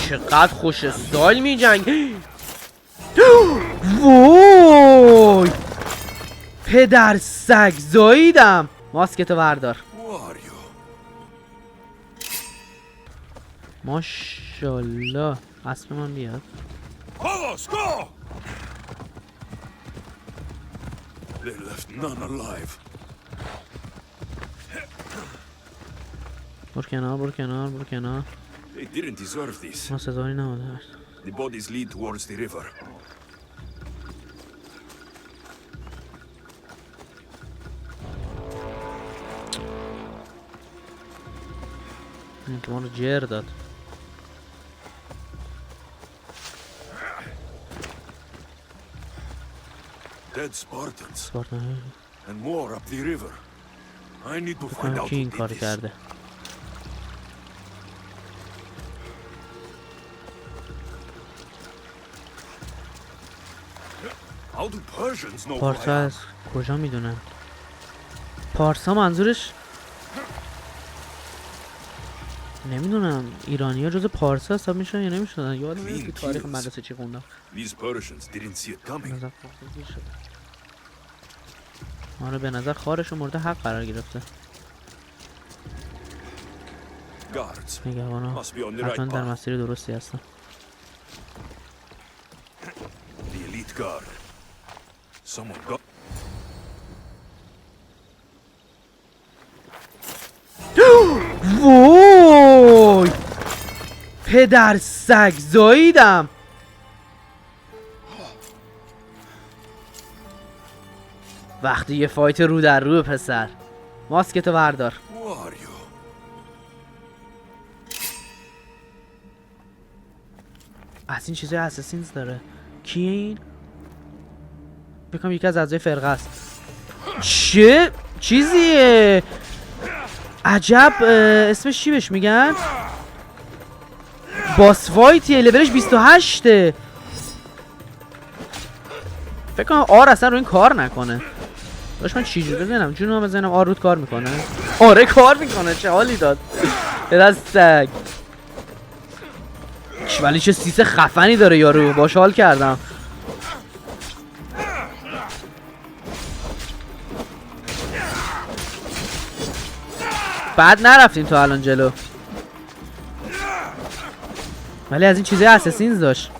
چقدر خوش استایل می جنگ. وای پدر سگ زاییدم. ماسکتو بردار. ماشاءالله اسب من بیاد. برو کنار برو کنار برو کنار. ما سزاری نماده. The bodies lead towards the river. این که ما رو جر داد. Dead Spartans سپارتان and more up the river. I need to find بکنم out کی این who کار did this. کرده. How do Persians know who I پارسا am? از کجا میدونن؟ پارسا منظورش نمیدونم ایرانی ها جز پارسا حساب میشن یا نمیشدن. یادم نیست که تاریخ مدرسه چی خوندم. These Persians didn't see it coming. آره به نظر خارشون مورد حق قرار گرفته. Guards نگهبانا must be on the حتما right در path. مسیر درستی هستن. The elite guard. Someone got. وای پدر سگ زاییدم. وقتی یه فایت رو در رو پسر. ماسکتو بردار. Who are you? از این چیزای اساسینز داره. کیه این؟ بکنم یکی از اعضای فرقه است. چه چیزیه؟ عجب اسمش چی بهش میگن؟ باس فایتیه. لولش 28ه. فکر کنم آر اصلا رو این کار نکنه. داشت من چی جور بزنم جونم بزنم آر رود کار میکنه. آره کار میکنه. چه حالی داد. دست سگ. ولی چه سیس خفنی داره یارو. باش حال کردم. بعد نرفتیم تو الان جلو. ولی از این چیزای اساسینز داشت.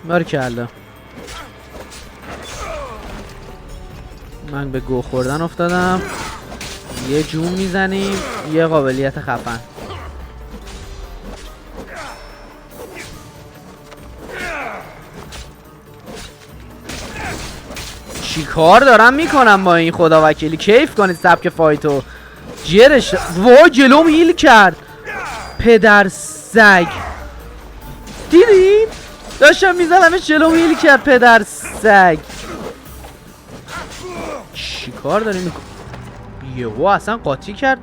باریکلا. من به گو خوردن افتادم. یه جون میزنیم یه قابلیت خفن. چی کار دارم میکنم با این خدا وکیلی. کیف کنید سبک فایتو. جرش وای جلوم هیل کرد. پدر سگ دیدین؟ داشتم میزنمش جلوم هیل کرد. پدر سگ چی کار داری میکنی؟ یهو اصلا قاطی کرد.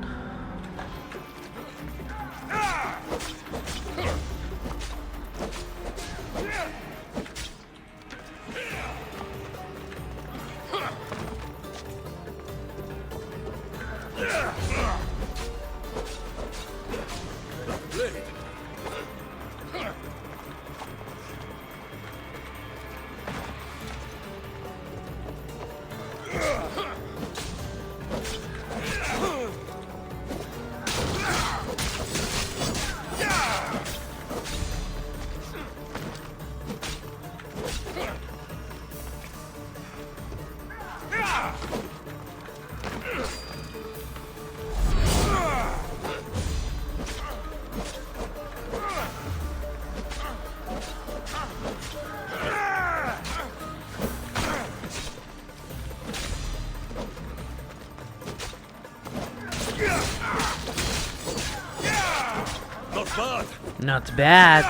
Not bad.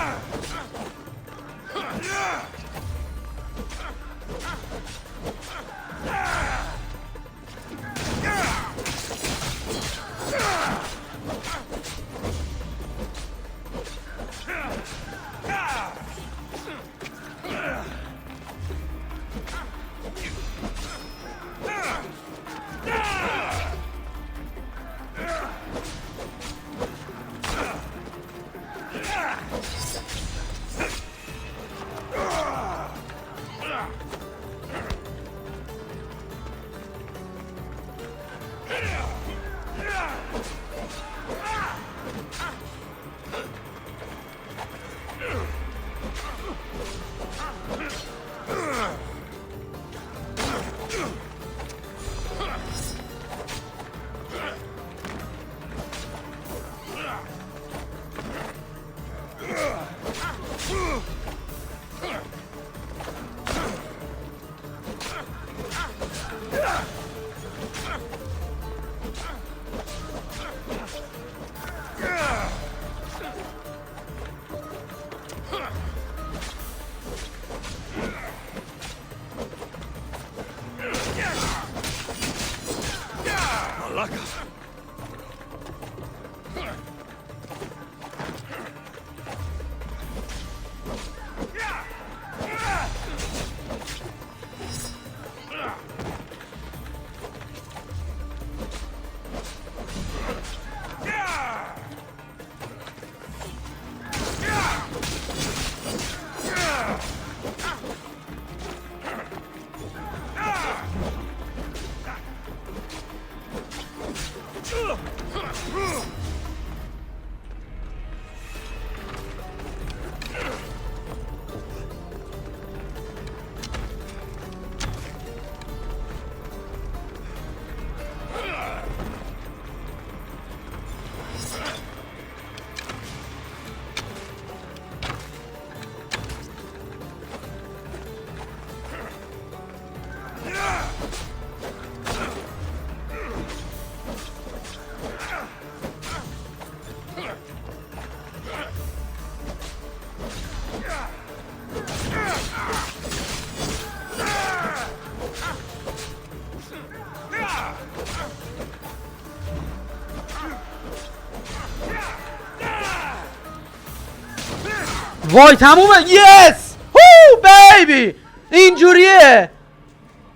وای تمومه. یس هو بیبی. اینجوریه.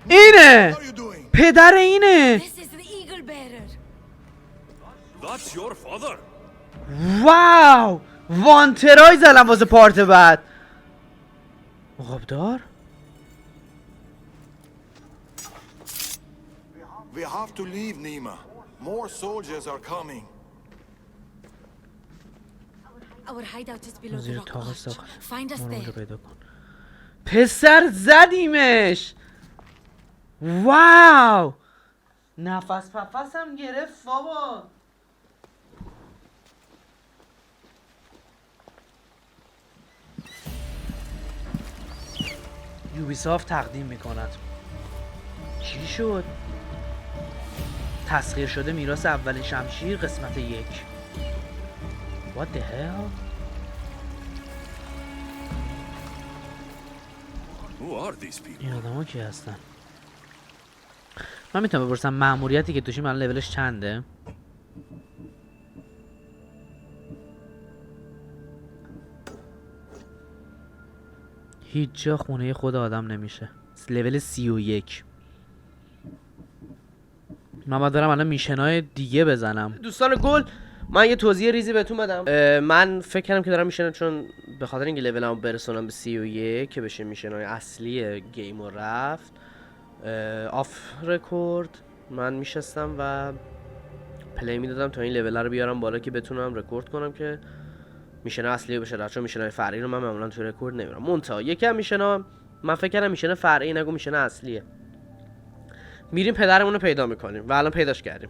اینه پدر اینه. That's your father. واو وانترای زدم واسه پارت بعد. مقابدار. We have to leave, Nima. More soldiers are coming. Our hideout is below the زیر rock تاق arch. ساخت. Find us مارو رو there. پیدا کن. پسر زدیمش. واو نفس پفسم گرفت بابا. یوبیسافت تقدیم میکند. چی شد؟ تسخیر شده میراث اولین شمشیر قسمت 1. What the hell؟ Who are these people? این آدم ها کی هستن؟ من میتونم بپرسم مأموریتی که توشیم الان لولش چنده؟ هیچ جا خونه خود آدم نمیشه. لول 31. من باید برم الان میشنای دیگه بزنم. دوستان گل، من یه توضیح ریزی بهتون بدم. من فکر کردم که دارم میشنم چون به خاطر اینکه لولمو برسونم به 31 که بشه میشنای اصلی گیمو رفت آف رکورد من میشستم و پلی میدادم تا این لول رو بیارم بالا که بتونم رکورد کنم که میشنای اصلی بشه. چون میشنای فرعی رو من معمولا تو رکورد نمیارم. منتها یکم میشنا من فکر کردم میشنای فرعی نگو میشنای اصلیه. میریم پدرمون رو پیدا میکنیم و الان پیداش کردیم.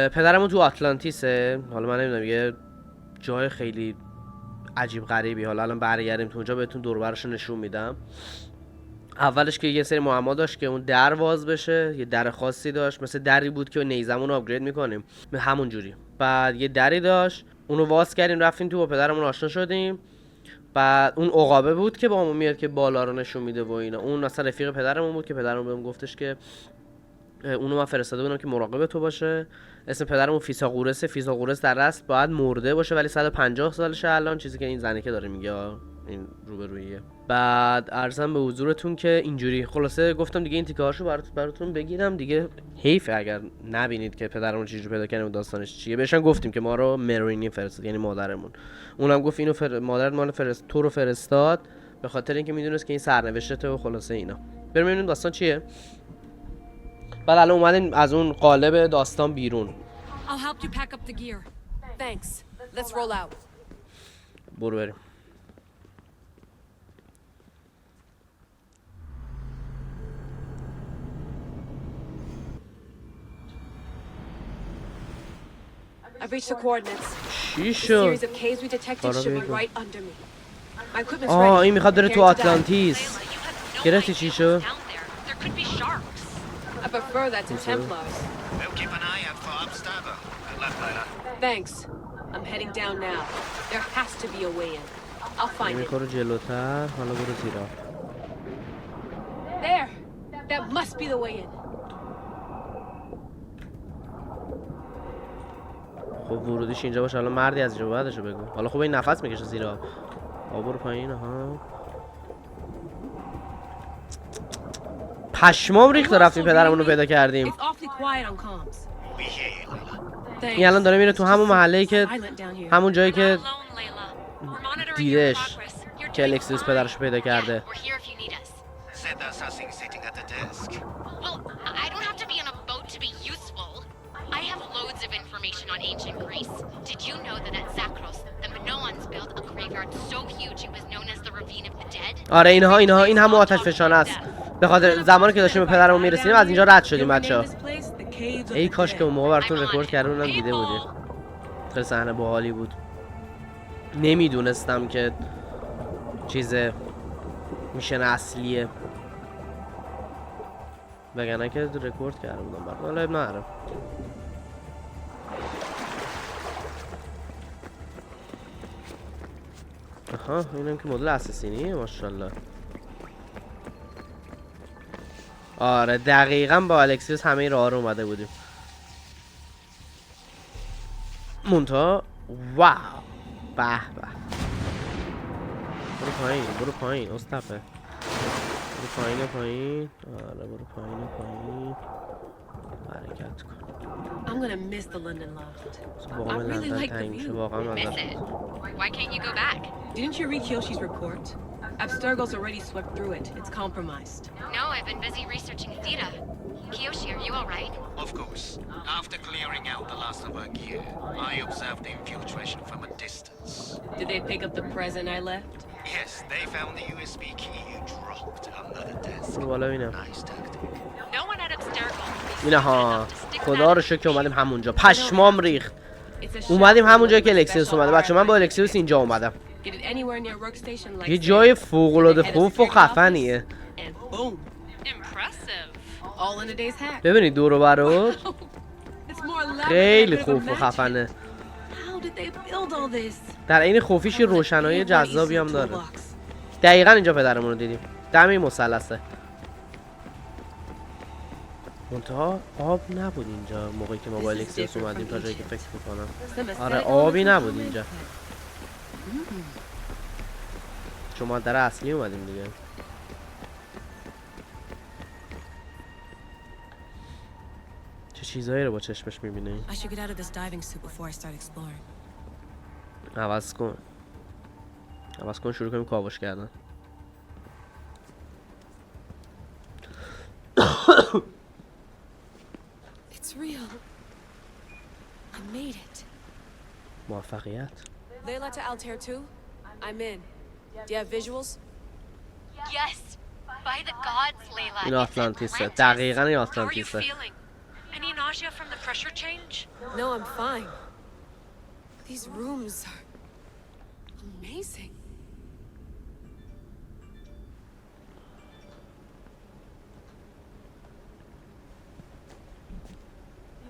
پدرمون تو آتلانتیسه. حالا من نمیدونم یه جای خیلی عجیب غریبی. حالا الان برگردیم تو اونجا بهتون دور و برش رو نشون میدم. اولش که یه سری معما داشت که اون در باز بشه. یه در خاصی داشت مثل دری بود که نیزمون رو آپگرید میکنیم همون جوری. بعد یه دری داشت اونو واز کردیم رفتیم تو با پدرمون آشنا شدیم. بعد اون عقابه بود که با همون میاد که بالا رو نشون میده و اینا. اون اصلا رفیق پدرمون بود که پدرمون بهم گفتش که اونو من فرستاده بودم که مراقب تو باشه. اسم پدرمون فیثاغورسه. فیثاغورس در اصل باید مرده باشه ولی 150 سالشه الان، چیزی که این زنه که داره میگه. این روبرویه. بعد عرضم به حضورتون که اینجوری خلاصه گفتم دیگه این تیکه‌هاشو براتون بگیرم دیگه. حیف اگر نبینید که پدرمون چجوری پیدا کردیم و داستانش چیه. بهشون گفتیم که ما رو مرینی فرستاد، یعنی مادرمون. اونم گفت اینو مادرت مال تو رو فرستاد به خاطر اینکه میدونست که این سرنوشته و خلاصه اینا. بریم ببینیم داستان چیه. بعد الان اومدیم از اون قالب داستان بیرون. I'll help you pack up the gear. Thanks. Let's roll out. برو بریم. I've reached the coordinates. چی The شد؟ series of caves we detected should be right under me. My equipment's آه ready. این میخواد بره تو Preparing to dive. آتلانتیس. گرفتی چی شد؟ I prefer that to Templars. We'll keep an eye out for Obstacle. Good luck, Layla. Thanks. I'm heading down now. There has to be a way in. I'll find it. میخوره جلوتر. حالا برو زیرا. There. That must be the way in. خب ورودیش اینجا باشه. الان مردی از اینجا بعدشو بگو. حالا خب این نفس میکشه زیرا. برو پایین. ها پشمام ریخت رفتیم پدرمون رو پیدا کردیم. It's awfully quiet on comms. We hear you, Layla. Thanks. این الان داره میره تو همون محله‌ای که Silent down here. همون جایی که Alone, Layla. We're monitoring your دیدش progress. You're که doing الکسیوس fine. پدرش رو پیدا کرده. We're here if you need us. Said the assassin sitting at the desk. Well, I don't have to be on a boat to be useful. I have loads of information on ancient Greece. Did you know that at Zakros, the Minoans built a graveyard so huge it was known as the Ravine of the Dead? آره این همون آتش فشانه است. به خاطر زمانی که داشتیم به پدرمون میرسیدیم از اینجا رد شدیم بچه‌ها. ای کاش که اون موقع براتون رکورد کرده اونم دیده بودید. خیلی صحنه باحالی بود. نمیدونستم که چیز میشن اصلیه. وگرنه که رکورد کرده بودم برات. حالا اب نداره. آها اینم که مدل اساسینیه ماشاءالله. آره دقیقاً با الکسیوس همه راه رو اومده بودیم. مونتا واو به به. برو پایین استاپه. برو پایین. آره برو پایین. حرکت کن. I'm gonna miss the London loft. واقعا I really لندن like the تنگ میشه view. واقعا Miss لندن. it. Why can't you go back? Didn't you read Kyoshi's report? Abstergo's already swept through it. It's compromised. No, I've been busy researching Dita. Kiyoshi, are you alright? Of course. After clearing out the last of our gear, I observed the infiltration from a distance. Did they pick up the present I left? Yes, they found the USB key you dropped under the desk. برو بالا ببینم. Nice tactic. No one at Abstergo. اینه ها خدا رو شکر اومدیم همونجا. پشمام ریخت. It's a اومدیم shadow همون جایی که with الکسیوس special اومده. بچه من با armor. الکسیوس اینجا اومدم. Get it anywhere near workstation like یه this. جای فوق العاده Head of خوف و security خفنیه. office, and boom, Impressive. all in a day's hack. ببینید دور و برات It's more elaborate خیلی than I could خوف و imagine. خفنه. How did they build all this? در عین خوفیش یه روشنایی What جذابی is هم a داره. toolbox? دقیقا اینجا پدرمون رو دیدیم. دم این مثلثه. منتها آب نبود اینجا موقعی که ما با الکسیوس اومدیم تا جایی که فکر میکنم. Some آره aesthetic آبی elements نبود in اینجا. place. چون ما در اصلی اومدیم دیگه. چه چیزایی رو با چشمش میبینه؟ I should get out of this diving suit before I start exploring. عوض کن شروع کنیم کاوش کردن. It's real. I made it. موفقیت. Layla to Altair 2? I'm in. Do you have visuals? Yes. By the gods, Layla. این It's آتلانتیسه. Atlantis. دقیقاً این How are you آتلانتیسه. feeling? Any nausea from the pressure change? No, I'm fine. These rooms are amazing.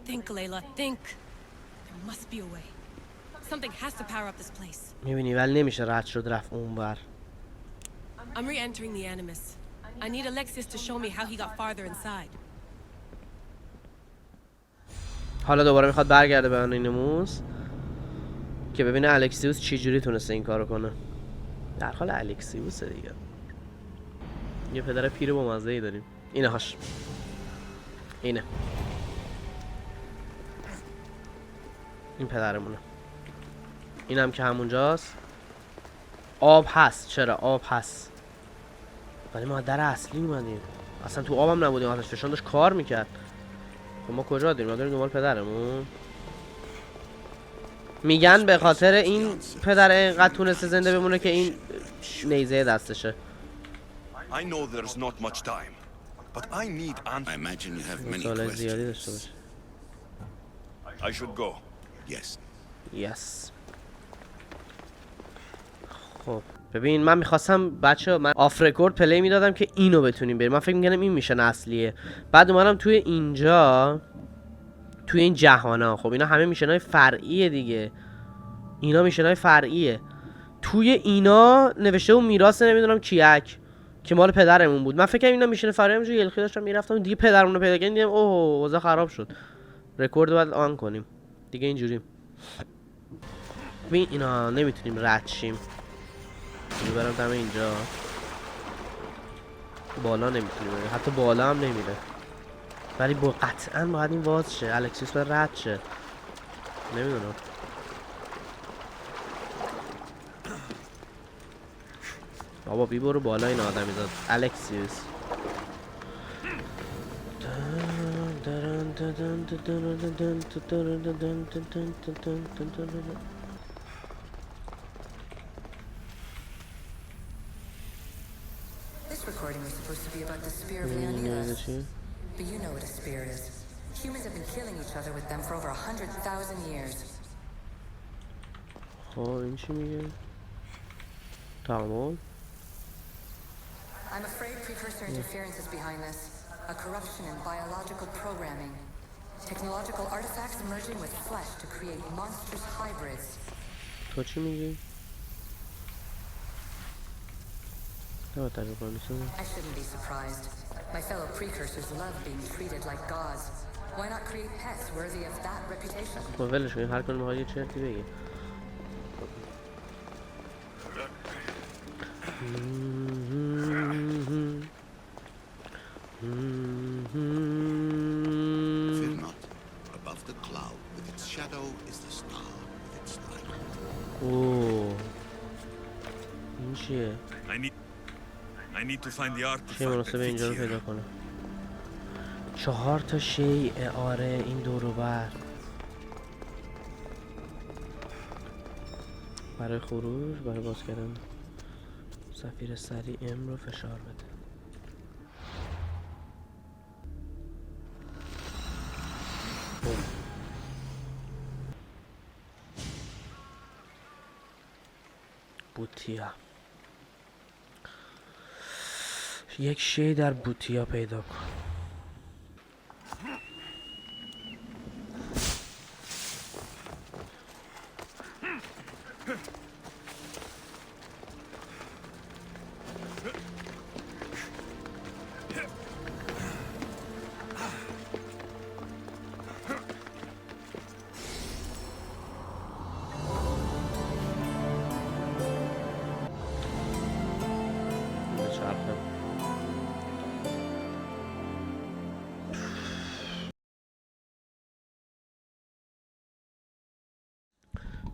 Think, Layla, think. There must be a way. Something has to power up this place. میبینی ولی نمیشه رد شد رفت اونور. I'm re-entering the Animus. I need Alexius to show me how he got farther inside. حالا دوباره میخواد برگرده به آنینموس که ببینه الکسیوس چی جوری تونسته این کارو کنه. در حال الکسیوسه دیگه. یه پدر پیر با مزه ای داریم. اینه هاش. اینه. این پدرمونه. این هم که همونجاست. آب هست. چرا آب هست؟ ولی ما در اصلی اومدیم. اصلا تو آبم نبودیم. آتش فشان داشت کار میکرد. خب ما کجا داریم؟ ما داریم دنبال پدرمون. میگن به خاطر این پدر اینقدر تونسته زنده بمونه که این نیزه دستشه. I know there's not much time, but I need I imagine you have many سوال زیادی questions. داشته باشه. I should go. Yes. یس. خب ببین من میخواستم بچه من آف رکورد پلی میدادم که اینو بتونیم بریم. من فکر میکنم این میشن اصلیه. بعد اومدم توی اینجا توی این جهانا. خب اینا همه میشنای فرعیه دیگه. اینا میشنای فرعیه. توی اینا نوشته اون میراث نمیدونم کیک که مال پدرمون بود. من فکر کنم اینا میشنه فرعی. همونجوری یلخی داشتم میرفتم دیگه پدرمون رو پیدا کردم دیدم اوه وضع خراب شد. رکورد باید آن کنیم دیگه اینجوری. ببین اینا نمیتونیم رد شیم. میبرم دم اینجا. بالا نمیتونیم بریم. حتی بالا هم نمیره. ولی با قطعا باید این باز شه. الکسیوس باید رد شه. نمیدونم. بابا بی برو بالا این آدمی زاد. الکسیوس This recording was supposed to be about the spear of Leonidas. But you know what a spear is. Humans have been killing each other with them for over 100,000 years. خب این چی میگه؟ تمام. I'm afraid precursor interference is behind this. A corruption in biological programming. Technological artifacts merging with flesh to create monstrous hybrids. تو چی میگی؟ I shouldn't be surprised. My fellow precursors love being treated like gods. Why not create pets worthy of that reputation? خب ولش کن هر کاری میخواد یه چرتی بگی. Fear not. Above the cloud with its shadow is the star with its light. اوه این چیه؟ I need to find the چه artifact مناسب that اینجا رو fits پیدا here. کنم. 4 تا شیء آره این دور و بر. برای خروج برای باز کردن سفیر سریع ام رو فشار بده. بوتیا یک شی در بوتیا پیدا کن.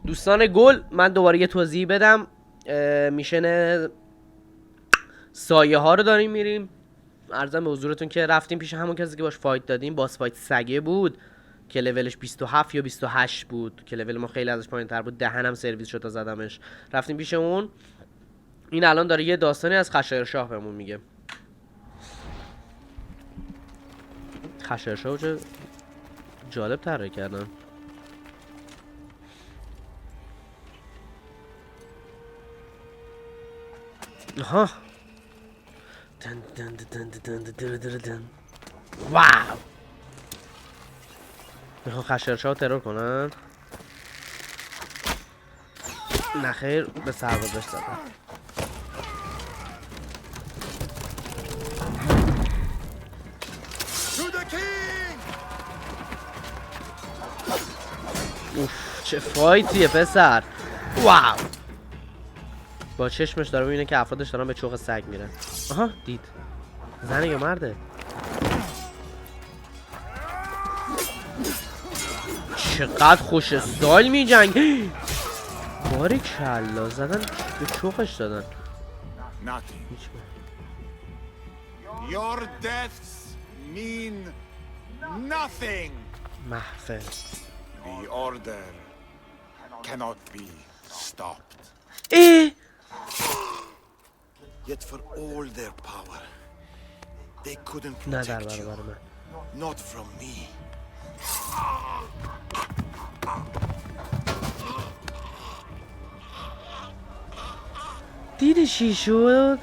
دوستان گل من دوباره یه توضیح بدم. میشن سایه ها رو داریم میریم. عرضم به حضورتون که رفتیم پیش همون کسی که باش فایت دادیم. باس فایت سگه بود که لولش 27 یا 28 بود که لول ما خیلی ازش پایین تر بود. دهنم سرویس شد تا زدمش. رفتیم پیش اون. این الان داره یه داستانی از خشایرشاه بهمون میگه. خشایرشاه چه جالب طراحی کردن. آها دن دن دن دن دن دن دن. واو میخوان خشایرشاه ترور کنن. نخیر به سربازش زدن. اوف چه فایتیه پسر. واو با چشمش داره میبینه که افرادش دارن به چوغ سگ میرن. آها دید. زنه یا مرده؟ چقدر خوش استایل می جنگ. باریکلا زدن به چوغش دادن. Nothing. Your deaths mean nothing. محفل. The order cannot be stopped. Yet for all their power, they couldn't نه در protect you. برابر من. Not from me. دیدی چی شد؟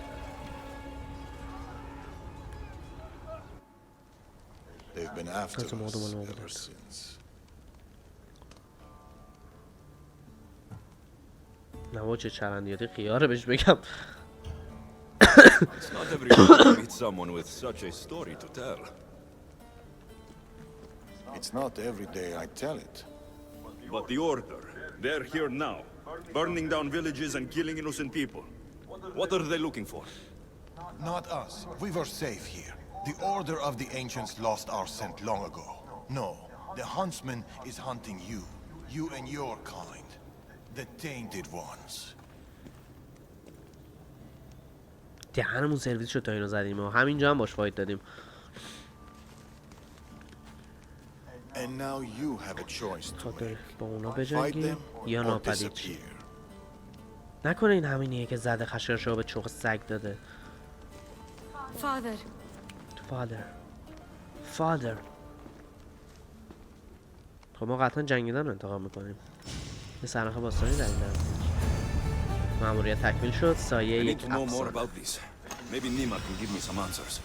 They've been after us ever since. نه چه چرندیاتی خیاره بهش بگم. It's not every day you meet someone with such a story to tell. It's not every day I tell it. But the Order, they're here now, burning down villages and killing innocent people. What are they looking for? Not us. We were safe here. The Order of the Ancients lost our scent long ago. No, the Huntsman is hunting you. You and your kind. The tainted ones. دهنمون سرویس شد تا اینو زدیم و همینجا هم باش فایت دادیم. And now you have a choice to خاطر make. با اونا Fight بجنگیم them یا or ناپدید شیم. disappear. نکنه این همینیه که زده خشخاشو به چوغ سگ داده. Father, فادر. خب ما قطعا جنگیدن رو انتخاب میکنیم. یه سرنخ باستانی در این نزدیک. مأموریت تکمیل شد. سایه I need یک to know more افسانه. about this. Maybe Nima can give me some answers.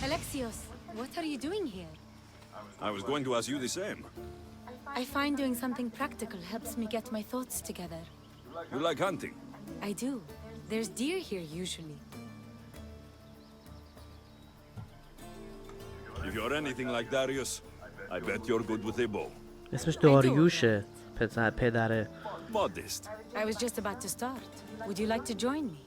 Alexios, what are you doing here? I was going to ask you the same. I find doing something practical helps me get my thoughts together. You like hunting? I do. There's deer here usually. If you're anything like Darius, I bet you're good with a bow. اسمش داریوشه. پدره. Modest. I was just about to start. Would you like to join me?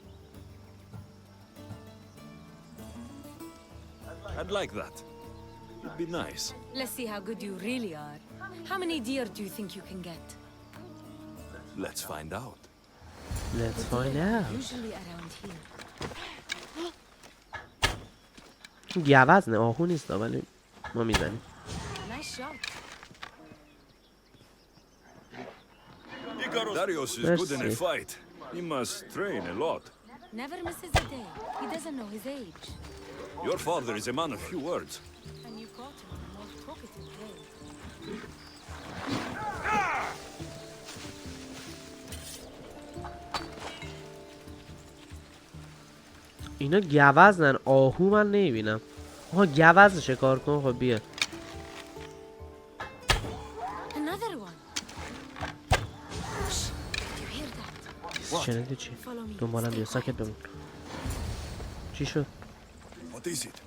I'd like that. It'd be nice. Let's see how good you really are. How many deer do you think you can get? Let's find out. Let's find out. Usually around here. گوزنه آهو نیست ولی ما میزنیم. Nice shot. Darius is good in a Merci. fight. He must train a lot. Never misses a day. He doesn't know his age. Your father is a man of few words. And you caught him in the most talkative way. اینا گوزنن آهو من نمیبینم. آها گوزن شکار کن. خب بیا. Another one. Shh. Did you hear that? شنیدی چی؟ Follow me. دنبالم بیا Stay ساکت quiet. بمون. چی شد؟ What is it?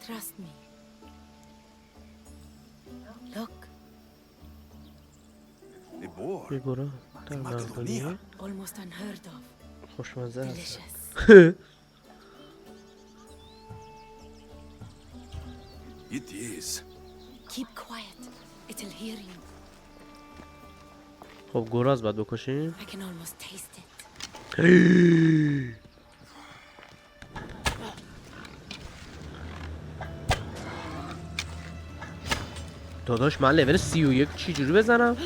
Trust me. Look. A boar. بی برو. در منقلیه. Almost unheard of. خوشمزه هست. Delicious. It is. Keep quiet. It'll hear you. خب گراز باید بکشیم. I can almost taste it. داداش من لول 31 چی جوری بزنم؟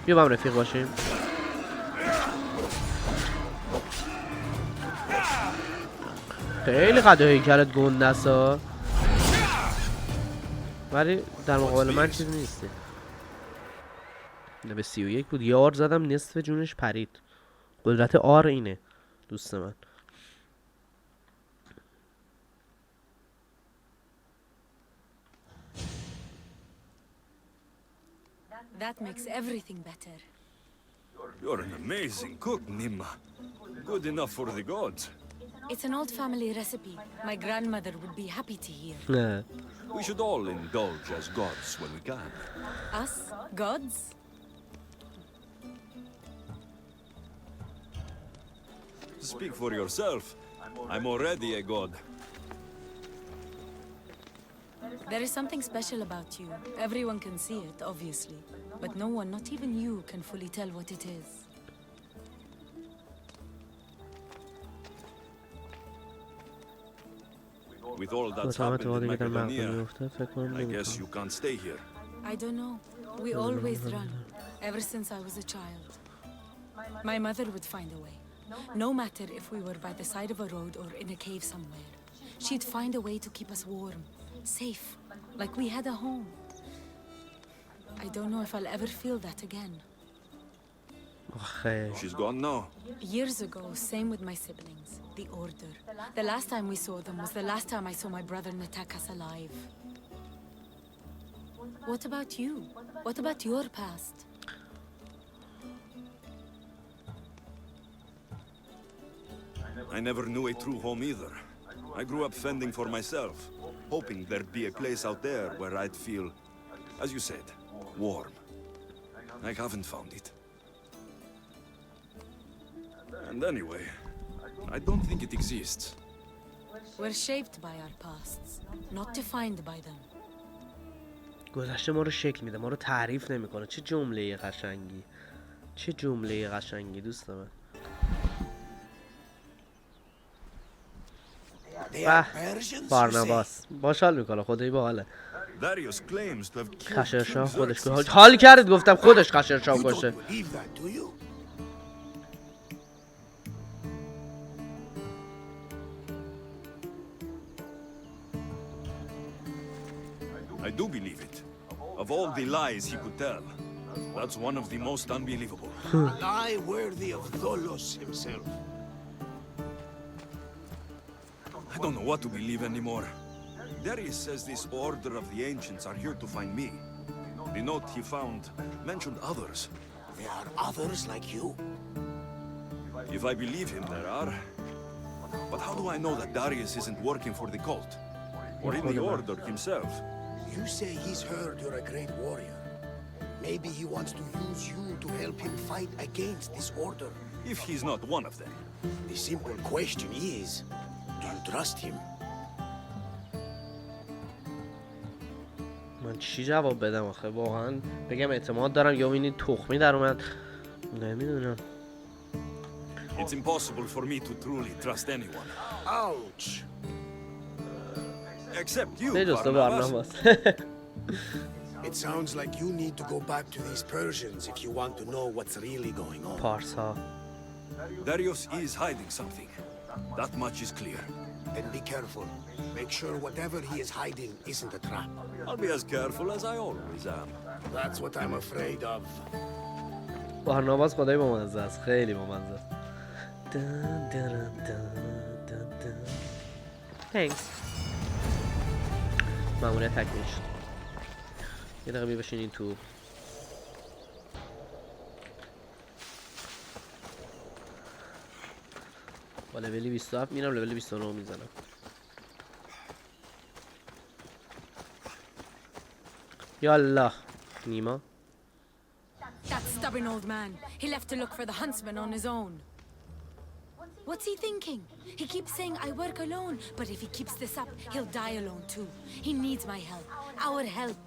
بیا با هم رفیق باشیم. خیلی قد هیکلت گنده است ها. ولی در مقابل من چیزی نیستی. نه به 31 بود. یه آر زدم نصف جونش پرید. قدرت آر اینه دوست من. That makes everything better. You're an amazing cook, Nima. Good enough for the gods. It's an old family recipe. My grandmother would be happy to hear. نه. We should all indulge as gods when we can. Us? Gods? Speak for yourself. I'm already a god. There is something special about you. Everyone can see it, obviously. But no one, not even you, can fully tell what it is. With all that's happened in Macedonia, I guess you can't stay here. I don't know. We always run, ever since I was a child. My mother would find a way. No matter if we were by the side of a road or in a cave somewhere. She'd find a way to keep us warm, safe, like we had a home. I don't know if I'll ever feel that again. آخه She's gone now. Years ago, same with my siblings, the Order. The last time we saw them was the last time I saw my brother Natakas alive. What about you? What about your past? I never knew a true home either. I grew up fending for myself, hoping there'd be a place out there where I'd feel, as you said, warm. I haven't found it. And anyway, I don't think it exists. We're shaped by our pasts, not defined by them. گذشته ما رو شکل میده، ما رو تعریف نمیکنه. چه جمله قشنگی، چه جمله قشنگی دوست من. به بارناباس باحال میکنه، خدایی باحاله. خشرشاه خودش حال کرد، گفتم خودش خشرشاه باشه. I do believe it. Of all the lies he could tell, that's one of the most unbelievable. A lie worthy of Tholos himself. I don't know what to believe anymore. Darius says this order of the ancients are here to find me. The note he found mentioned others. There are others like you? If I believe him, there are. But how do I know that Darius isn't working for the cult? Or in the order himself? You say he's heard you're a great warrior. Maybe he wants to use you to help him fight against this order. If he's not one of them. The simple question is, do you trust him? من چی جواب بدم آخه؟ واقعا بگم اعتماد دارم یا این تخمی در اومد؟ نمیدونم. It's impossible for me to truly trust anyone. Ouch! Except you, Barnabas. It sounds like you need to go back to these Persians if you want to know what's really going on. پارسا. Darius is hiding something. That much is clear. Then be careful. Make sure whatever he is hiding isn't a trap. I'll be as careful as I always am. That's what I'm afraid of. بارناباس خدای بامزه است، خیلی بامزه است. Thanks. ماموریت تکمیل شد. یه دقیقه بشینین تو. با لولی 27 میرم، لولی 29 میزنم. یالا نیما. That stubborn old man. He left to look for the huntsman on his own. What's he thinking? He keeps saying I work alone, but if he keeps this up, he'll die alone too. He needs my help. Our help.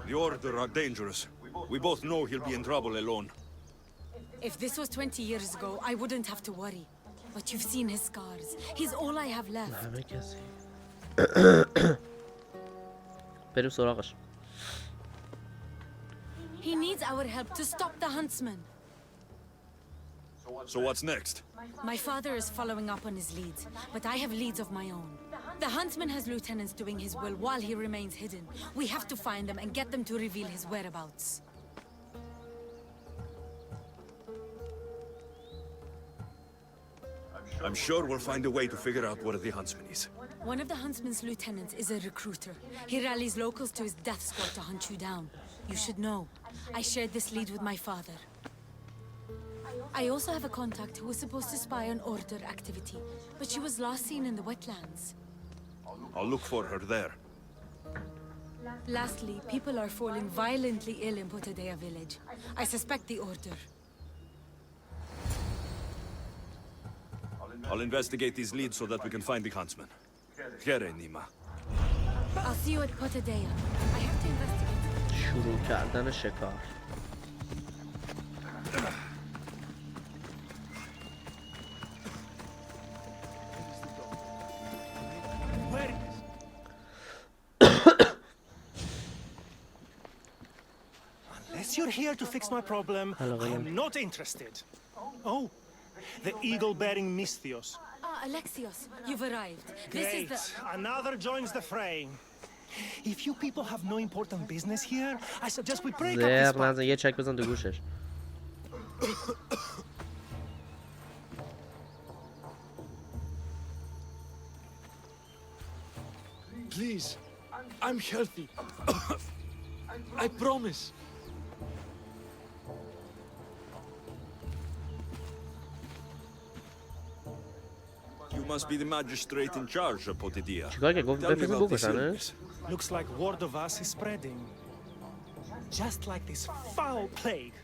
The Order are dangerous. We both know he'll be in trouble alone. If this was 20 years ago, I wouldn't have to worry. But you've seen his scars. He's all I have left. همه کسی. بریم سراغش. He needs our help to stop the huntsman. So what's next? My father is following up on his leads, but I have leads of my own. The huntsman has lieutenants doing his will while he remains hidden. We have to find them and get them to reveal his whereabouts. I'm sure we'll find a way to figure out where the huntsman is. One of the huntsman's lieutenants is a recruiter. He rallies locals to his death squad to hunt you down. You should know. I shared this lead with my father. I also have a contact who was supposed to spy on Order activity, but she was last seen in the wetlands. I'll look for her there. Lastly, people are falling violently ill in Potadea village. I suspect the Order. I'll investigate these leads so that we can find the huntsman. Here, Nima. I'll see you at Potadea. I have to investigate. شروع کردن شکار. Unless you're here to fix my problem, I am not interested. Oh, the eagle-bearing Misthios. Ah, Alexios, you've arrived. Great. This is the... Another joins the fray. If you people have no important business here, I suggest we break up this نزن یه چک بزن تو گوشش. Please, I'm healthy. I promise. You must be the magistrate in charge of Potidea. چیکار که گفت بفرست بکشنه؟ Looks like word of us is spreading. Just like this foul plague.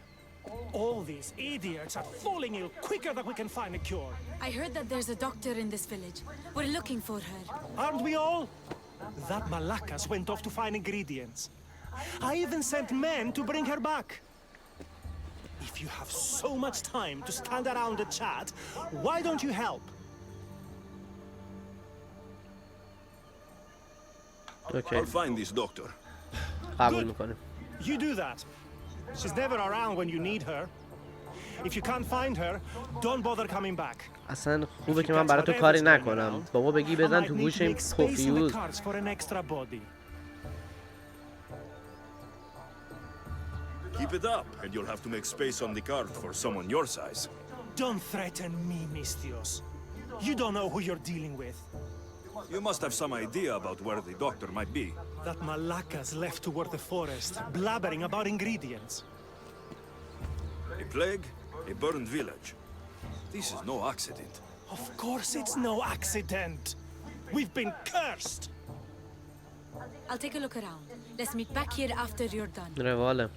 All these idiots are falling ill quicker than we can find a cure. I heard that there's a doctor in this village. We're looking for her. Aren't we all? That Malakas went off to find ingredients. I even sent men to bring her back. If you have so much time to stand around and chat, why don't you help? Okay. I'll find this doctor. قبول میکنیم. You do that. She's never around when you need her. If you can't find her, don't bother coming back. اصلا خوبه که من برای تو کاری نکنم. بابا بگی بزن تو گوش این پوفیوز. For an extra body. Keep it up, and you'll have to make space on the cart for someone your size. Don't threaten me, Misthios. You don't know who you're dealing with. You must have some idea about where the doctor might be. That Malakas left toward the forest, blabbering about ingredients. A plague, a burned village. This is no accident. Of course it's no accident. We've been cursed. I'll take a look around. Let's meet back here after you're done. رواله.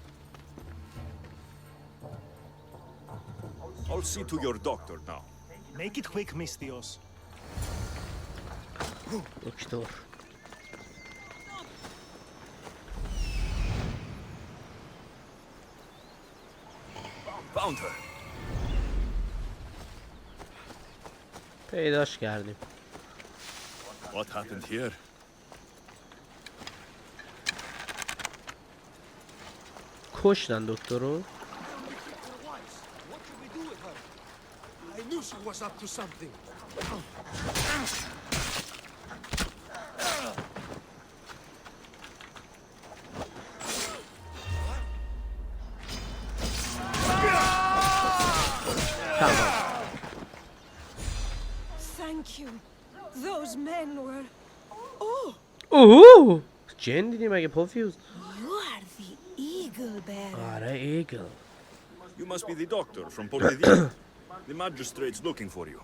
I'll see to your doctor now. Make it quick, Misthios. دکتر. Found her. پیداش کردیم. What happened here? کشتن دکتر رو. I knew she was up to something. Thank you. Those men were... Oh! اوه! جن دیدی مگه پوفیوز؟ You are the eagle bearer. آره ایگل. You must be the doctor from Potidea. The magistrate's looking for you.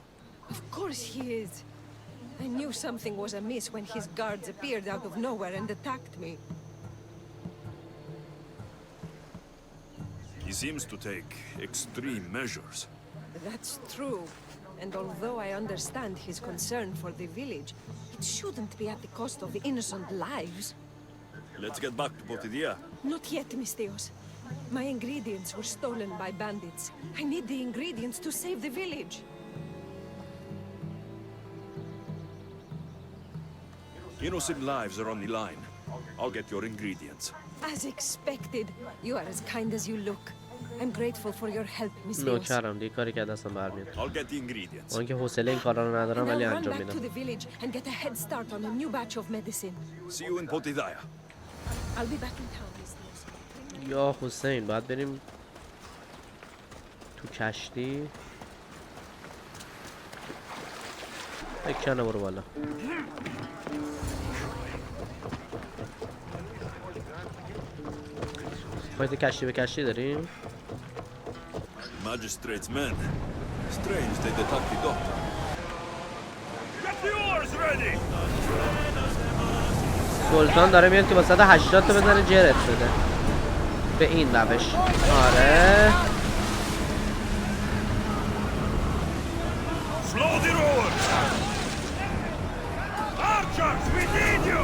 Of course he is. I knew something was amiss when his guards appeared out of nowhere and attacked me. He seems to take extreme measures. That's true. And although I understand his concern for the village, it shouldn't be at the cost of innocent lives. Let's get back to Potidea. Not yet, Misthios. My ingredients were stolen by bandits. I need the ingredients to save the village. Innocent lives are on the line. I'll get your ingredients. As expected. You are as kind as you look. I'm grateful for your help, Misthios. نوکرم دیگه کاری که دستم برمیاد. I'll get the ingredients. من که حوصله این کارا رو ندارم And ولی I'll run انجام back to میدم. the village and get a head start on a new batch of medicine. See you in Potidea. I'll be back in town, Misthios. یا حسین باید بریم تو کشتی. بکنه برو بالا. فایت کشتی به کشتی داریم؟ Magistrate's men. Strange they attacked the doctor. Get the oars ready! سلطان داره میاد که با 180 تا بزنه جرت بده به این روش. آره Slow the roads! Archers, we need you!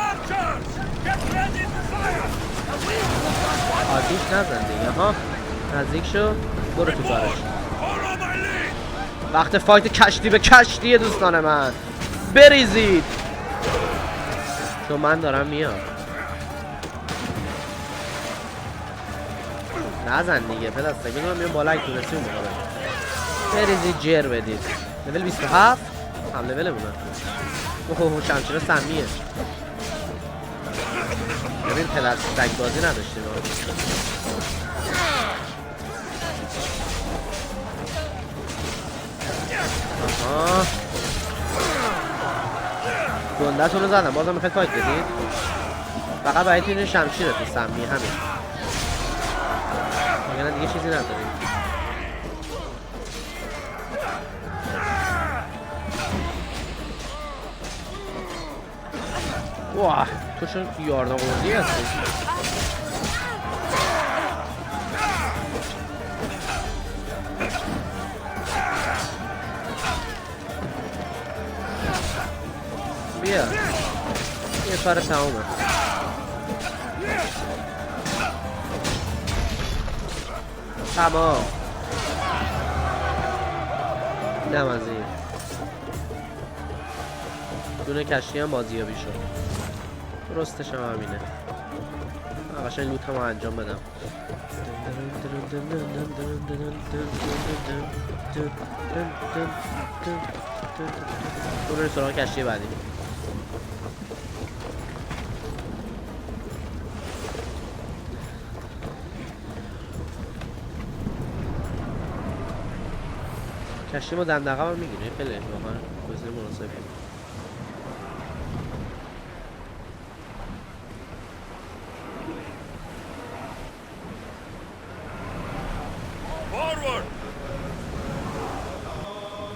Archers, get ready to fire! آتیش نزن دیگه. ها نزدیک شو، برو تو کارش. وقت فایت کشتی به کشتی دوستان من، بریزید چون من دارم میام. نزن دیگه پدستک، میدونم میام بالا اگه تونستی اون موقع بریزید جر بدید. لول 27 هم لولمونه. اوه شمشیر سمیه. ببین پدستک بازی نداشتیم. آها گنده‌تون رو زدم، بازم میخواید فایت بدید؟ فقط باید این شمشیره تو سمی همین، مگه دیگه چیزی نداریم. واه تو چون یارنا قردی هستی. بیا یه کار تمامه. تمام اینم از این دونه کشتی هم بازیابی شد. درستش هم همینه. قشنگ لوت هم انجام بدم. برو سراغ کشتی بعدی. کشتی ما دندقه هم میگیره خیلی واقعا بزنی مناسبی.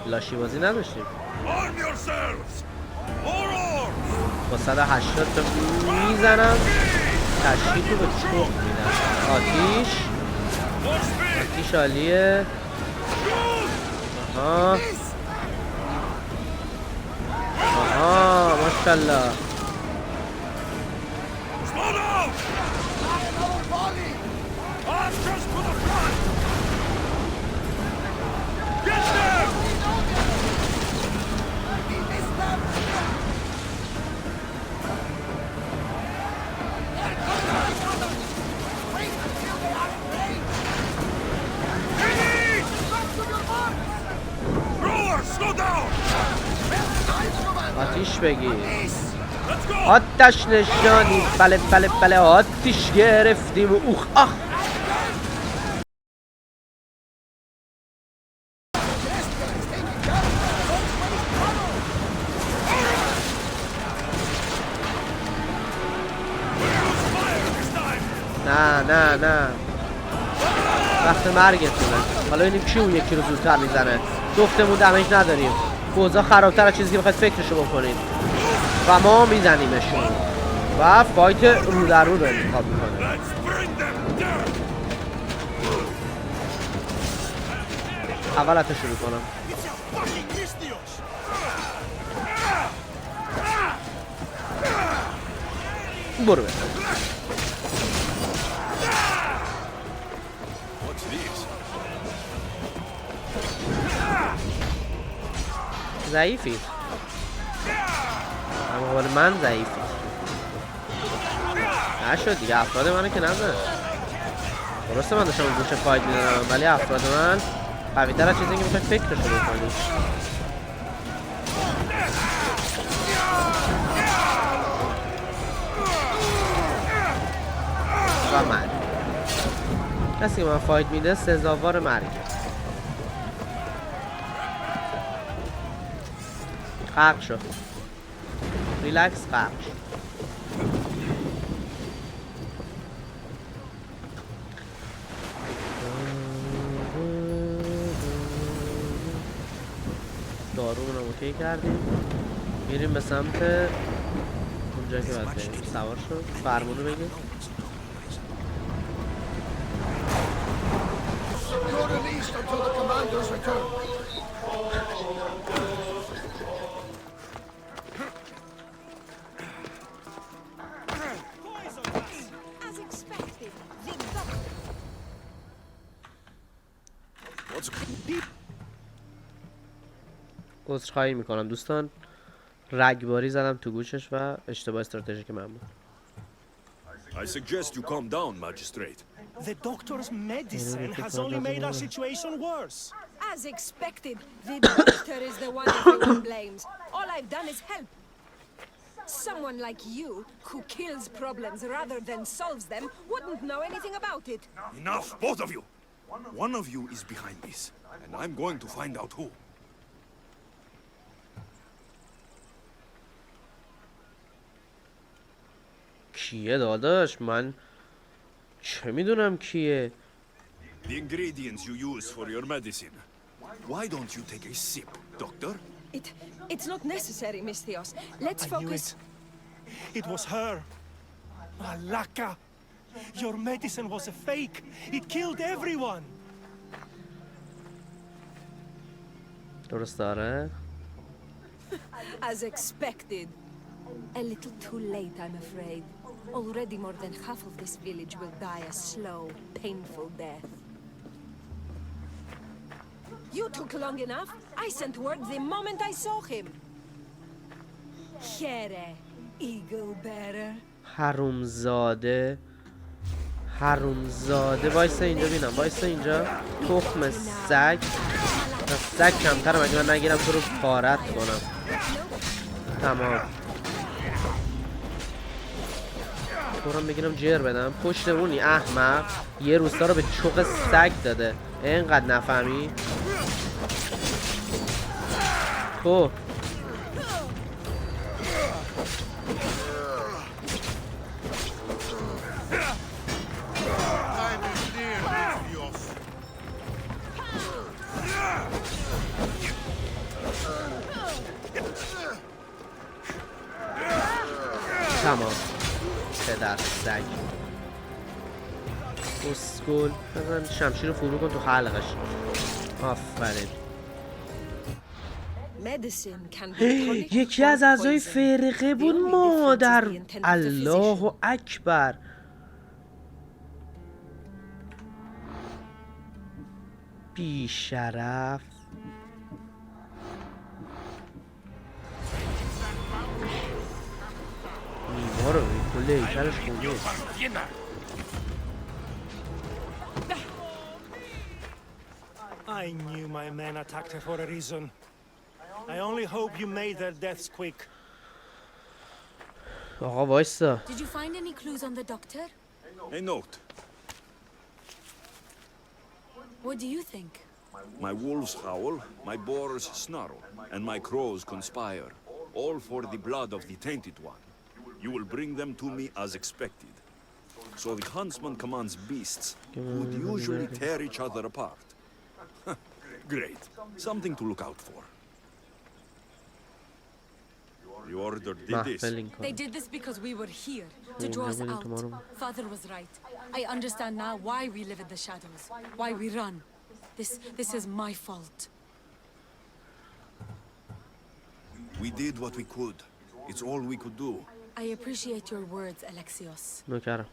لاشی بازی نداشتیم. با 180 تا میزنم کشتی تو به چوخ میدم. آتیش عالیه. آها آها ماشالله. آتیش بگیر. آتش نشانی. بله بله بله آتیش گرفتیم. اوخ آخ نه نه نه وقت مرگتونه. حالا اینیم کی اون یکی رو زودتر میزنه. جفتمون دمیج نداریم. اوضاع خرابتر از چیزی که بخواید فکرشو بکنید و ما میزنیمشون و فایت رو در رو داریم انتخاب میکنه. اول حتی شروع کنم. برو بزن. ضعیفید اما قبل من ضعیفید. نشد دیگه افراد منو که نزن. درسته من داشتم گوشه فایت میدنم ولی افراد من قوی تر از چیزی که میخوای فکرشو بکنی. و من کسی که من فایت میده سزاوار مرگه. غرق شد. ریلکس قبل. دارو رو اوکی کردیم، میریم به سمت اونجا که باید بریم. سوار شد، فرمونو بگیر. You're released until the commander's return. As expected, the doctor. عذرخواهی میکنم دوستان، رگباری زدم تو گوشش و اشتباه استراتژیک من بود. I suggest you calm down, magistrate. The doctor's medicine has only made our situation worse. As expected, the doctor is the one everyone blames. All I've done is help. Someone like you, who kills problems rather than solves them, wouldn't know anything about it. Enough, both of you! One of you is behind this, and I'm going to find out who. کیه داداش؟ من چه میدونم کیه؟ The ingredients you use for your medicine. Why don't you take a sip, doctor? It's not necessary, Miss Theos. Let's I knew focus. it was her. Malaka! Your medicine was a fake. It killed everyone. درست داره؟ As expected. A little too late, I'm afraid. Already more than half of this village will die a slow, painful death. You took long enough. I sent word the moment I saw him. Here, eagle bearer. حرومزاده وایسا اینجا بینم، وایسا اینجا. تخم سگ، سگ کمترم اگه من نگیرم تو رو پارت کنم. تمام برم بگیرم جر بدم. پشت اونی احمق، یه روستا رو به چوق سگ داده. اینقدر نفهمی؟ تو تمام. پدر سگ اسکول. بزن شمشیر رو فرو کن تو حلقش. آفرین. یکی از اعضای فرقه بود مادر. الله اکبر. بی شرف. مارو کل هیکلش خونده. I knew my men attacked her for a reason. I only hope you made their deaths quick. آقا وایسا. Did you find any clues on the doctor? A note. What do you think? My wolves howl, my boars snarl, and my crows conspire, all for the blood of the tainted one. You will bring them to me as expected. So the huntsman commands beasts, who would usually tear each other apart. Great. Something to look out for. The order did this. They did this because we were here, to draw us out. Father was right. I understand now why we live in the shadows, why we run. This is my fault. We did what we could. It's all we could do. I appreciate your words, Alexios. نوکرم.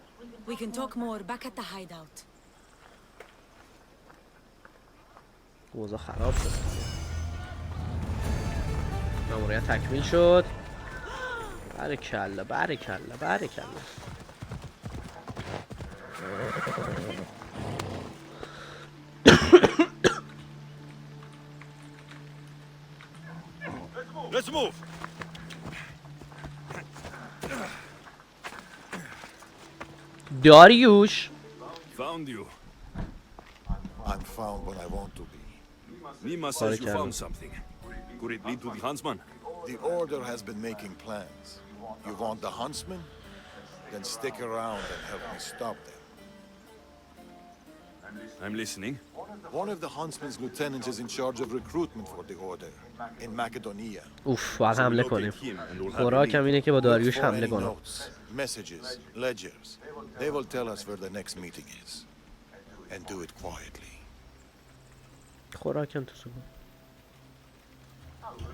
We can talk more back at the hideout. اوضاع خراب شد. ماموریت تکمیل شد. بارکلا. Let's move. داریوش. Found you. I'm found when I want to be. Nima says you found something. Could it lead to the huntsman? The Order has been making plans. You want the huntsmen? Then stick around and help me stop them. I'm listening. One of the huntsman's lieutenants is in charge of recruitment for the order in Macedonia. اوف باید حمله کنیم. خوراکم اینه که با داریوش حمله کنم. Messages, ledgers. They will tell us where the next meeting is. And do it quietly. خوراکم تو سکون.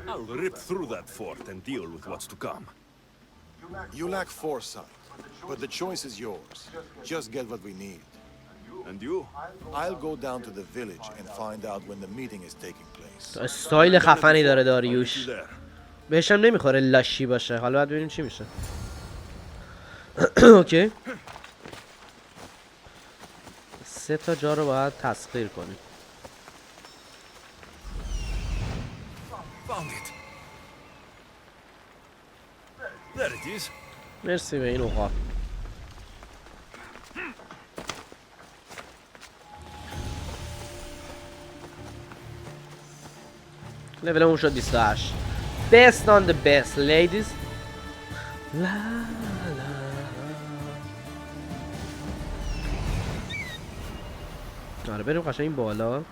I'll rip through that fort and deal with what's to come. You lack foresight, but the choice is yours. Just get what we need. And you? I'll go down to the village and find out when the meeting is taking place. استایل خفنی داره داریوش. بهشم نمیخوره لاشی باشه. حالا باید ببینیم چی میشه. اوکی. 3 تا جا رو باید تسخیر کنیم. Found it. There it is. مرسی به این اوقات. لولمون شد 28. Best on the best ladies. لا لا. آره بریم قشنگ این بالا،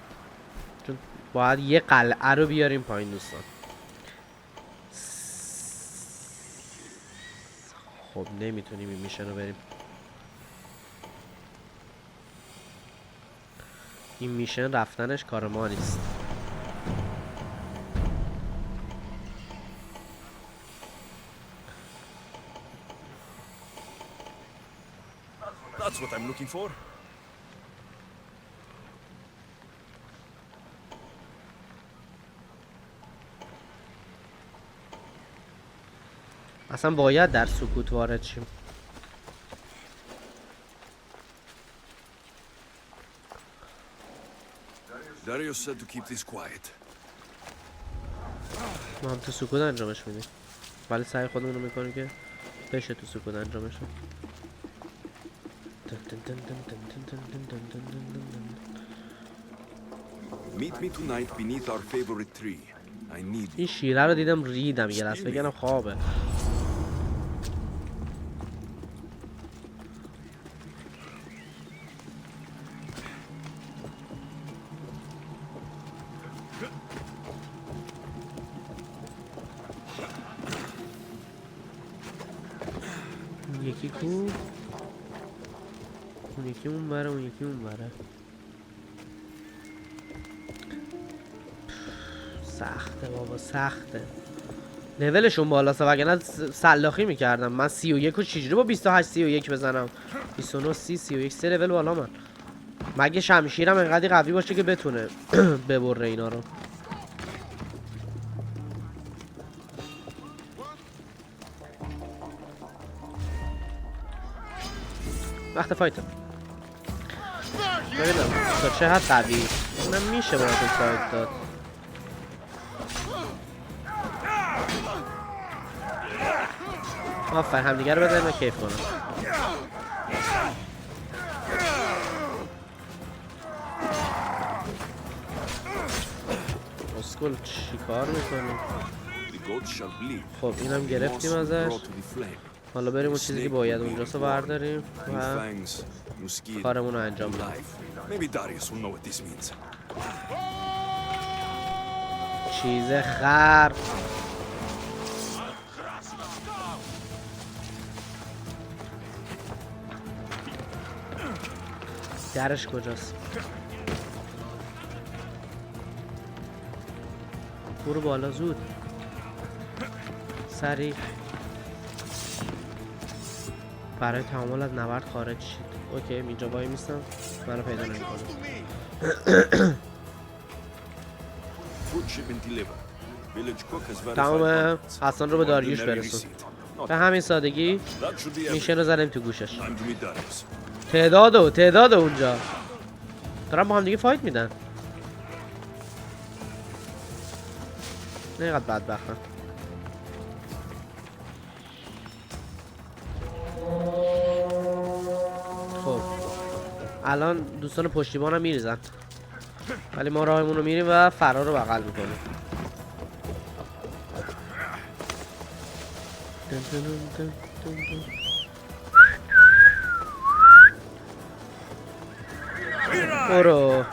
چون باید یه قلعه رو بیاریم پایین دوستان. خب نمیتونیم این میشن رو بریم. این میشن رفتنش کار ما نیست. That's what I'm looking for. اصلا باید در سکوت وارد شیم. Darius said to keep this quiet. ما هم تو سکوت انجامش میدیم، ولی سعی خودمون رو میکنیم که بشه تو سکوت انجامش. Meet me tonight beneath our favorite tree. I need you. این شیره رو دیدم ریدم یه لحظه بگم خوابه. یکی کو، اون یکی اون بره، اون یکی اون بره. سخته بابا سخته. لولشون بالاست وگرنه سلاخی میکردم. من 31 رو چجوری با 28 31 بزنم؟ 29 30 31 3 لول بالا من. مگه شمشیرم انقدر قوی باشه که بتونه ببره اینا رو. وقت فایتم. ببینم تا چه حد قوی اونم میشه باید فایت داد. آفرین همدیگه رو بزنیم و کیف کنم. اسکول چی کار میکنیم؟ خب اینم گرفتیم ازش. حالا بریم اون چیزی که باید اونجاست رو برداریم و کارمون رو انجام بدیم. چیز خر. درش کجاست؟ برو بالا زود سریع. برای تعامل از نبرد خارج شید. اوکی اینجا وای میستم، منو پیدا نمی‌کنه. تمام حسن رو به داریوش برسون. به همین سادگی میشن رو زدیم تو گوشش. تعداد اونجا دارن با هم دیگه فایت میدن. نه اینقدر بدبختن. خب الان دوستان پشتیبان هم میریزن، ولی ما راهمون رو میریم و فرار رو بغل میکنیم. برو.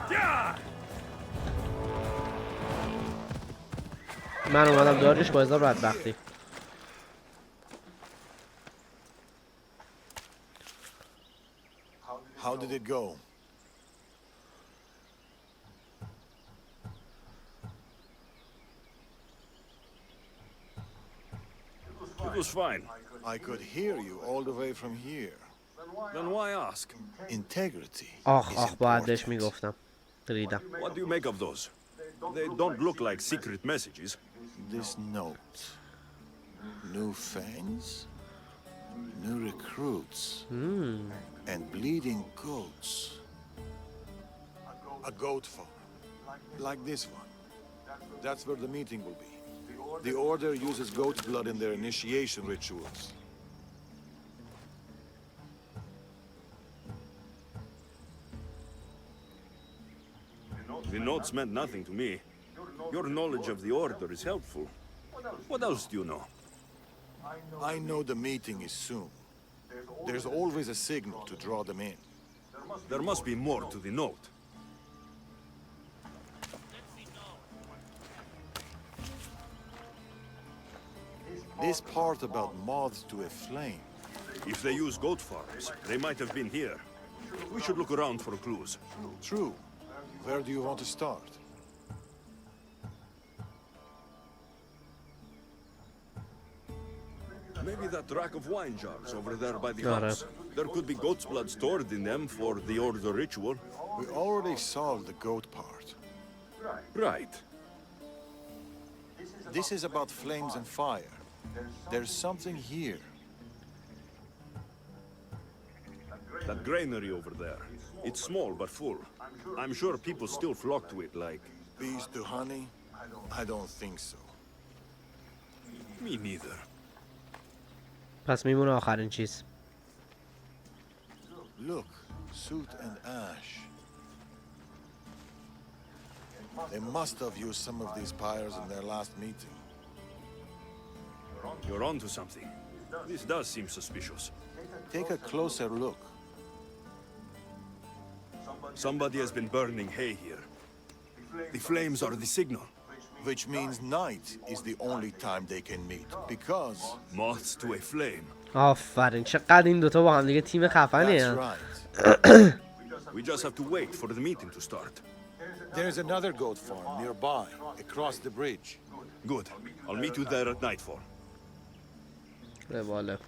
من اومدم داریش با حساب بدبختی. How did it go? It was fine. I could hear you all the way from here. Then why ask? Integrity آخ is آخ باید بهش important. میگفتم. ریدم. What do you make of those? They don't look like secret messages. This note. New fangs, new recruits, and bleeding goats. A goat farm, like this one. That's where the meeting will be. The Order uses goat blood in their initiation rituals. The notes meant nothing to me. Your knowledge of the Order is helpful. What else do you know? I know the meeting is soon. There's always a signal to draw them in. There must be more to the note. This part about moths to a flame. If they use goat farms, they might have been here. We should look around for clues. True. Where do you want to start? Maybe that rack of wine jars over there by the house. There could be goat's blood stored in them for the Order ritual. We already solved the goat part. Right. This is about flames and fire. There's something here. That granary over there. It's small but full. I'm sure people still flock to it like... Bees to honey? I don't think so. Me neither. پس میمونه آخرین چیز. Look, soot and ash. They must have used some of these pyres in their last meeting. You're onto something. This does seem suspicious. Take a closer look. Somebody has been burning hay here. The flames are the signal. Which means night is the only time they can meet, because... Moths to a flame. آفرین چقدر این دوتا با هم دیگه تیم خفنی That's هن. right. We just have to wait for the meeting to start. There's another goat farm nearby, across the bridge. Good. I'll meet you there at nightfall. بالا.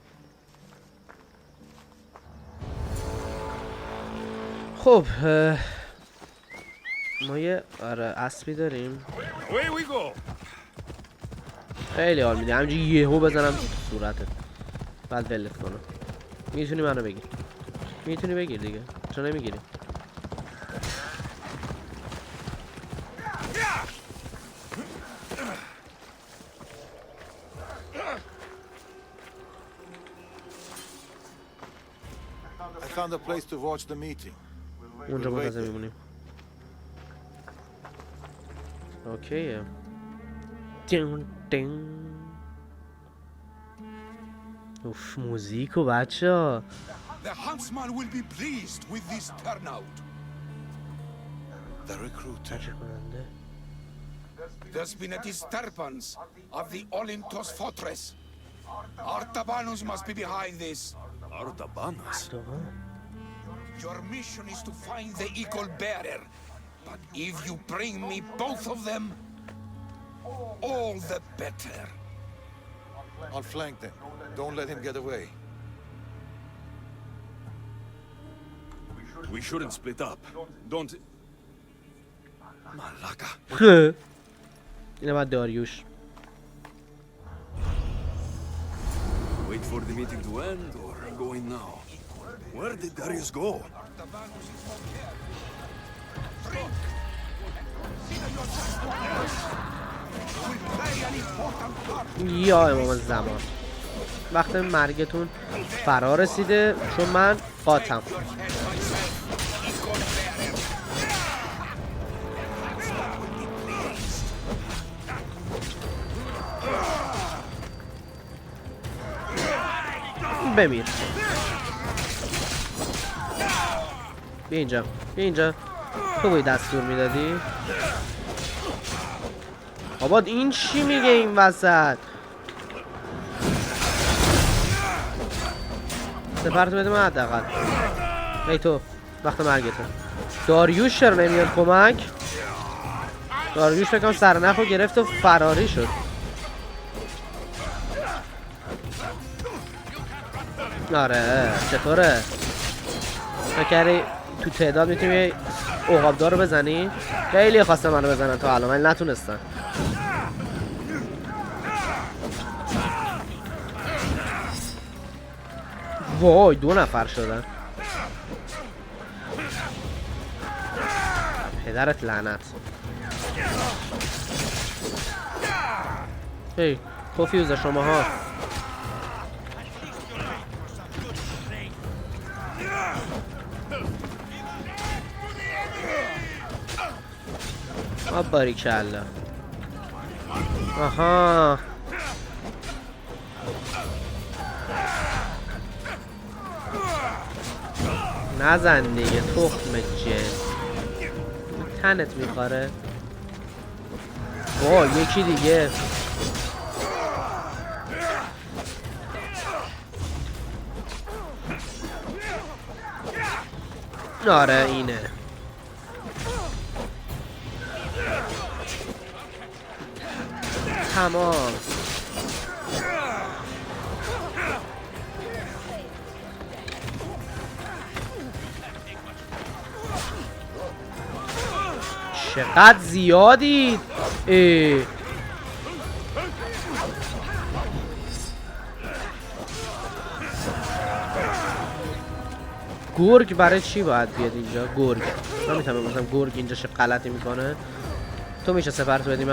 خب ما یه اسبی داریم. Away we go. خیلی حال میده همینجوری یهو بزنم تو صورتت بعد ولت کنم. میتونی منو بگیر. میتونی بگیر دیگه. چرا نمیگیری؟ I found a place to watch the meeting. اونجا We'll wait منتظر there. میمونیم. اوکیه. دین دین. اوف موزیکو بچه. The huntsman will be pleased with this turnout. The recruiter. چه کننده؟ There's been a disturbance of the Olintos fortress. Artabanus must be behind this. Artabanus? Your mission is to find the eagle bearer. But if you bring me both of them, all the better. I'll flank them. Don't let him get away. We shouldn't split up. Don't... Malaka. اینه بعد داریوش. Wait for the meeting to end or go in now? Where did Darius go? Artabanus is not here. Drink! Consider yourself warriors. You will play an important part. یا امام زمان وقت مرگتون فرا رسیده چون من قاتم. بمیر. بیا اینجا، بیا اینجا. تو باید دستور میدادی؟ بابا این چی میگه این وسط؟ سپرتو بده من حداقل. ای تو وقت مرگته. داریوش چرا نمیاد کمک؟ داریوش فکر کنم سرنخو گرفت و فراری شد. آره چطوره؟ فکری تو تعداد میتونی عقابدار رو بزنی؟ خیلی خواسته منو بزنن تا الان ولی نتونستن. وای 2 نفر شدن. پدرت لعنت. هی پوفیوز شما ها. باریکلا. آها نزن دیگه تخم جن. تنت میخوره. وای یکی دیگه. آره اینه. تمام. چقدر زیادید. گرگ برای چی باید بیاد اینجا؟ گرگ من میتونم بگم گرگ اینجا چه غلطی میکنه. تو میشه سپرتو بدی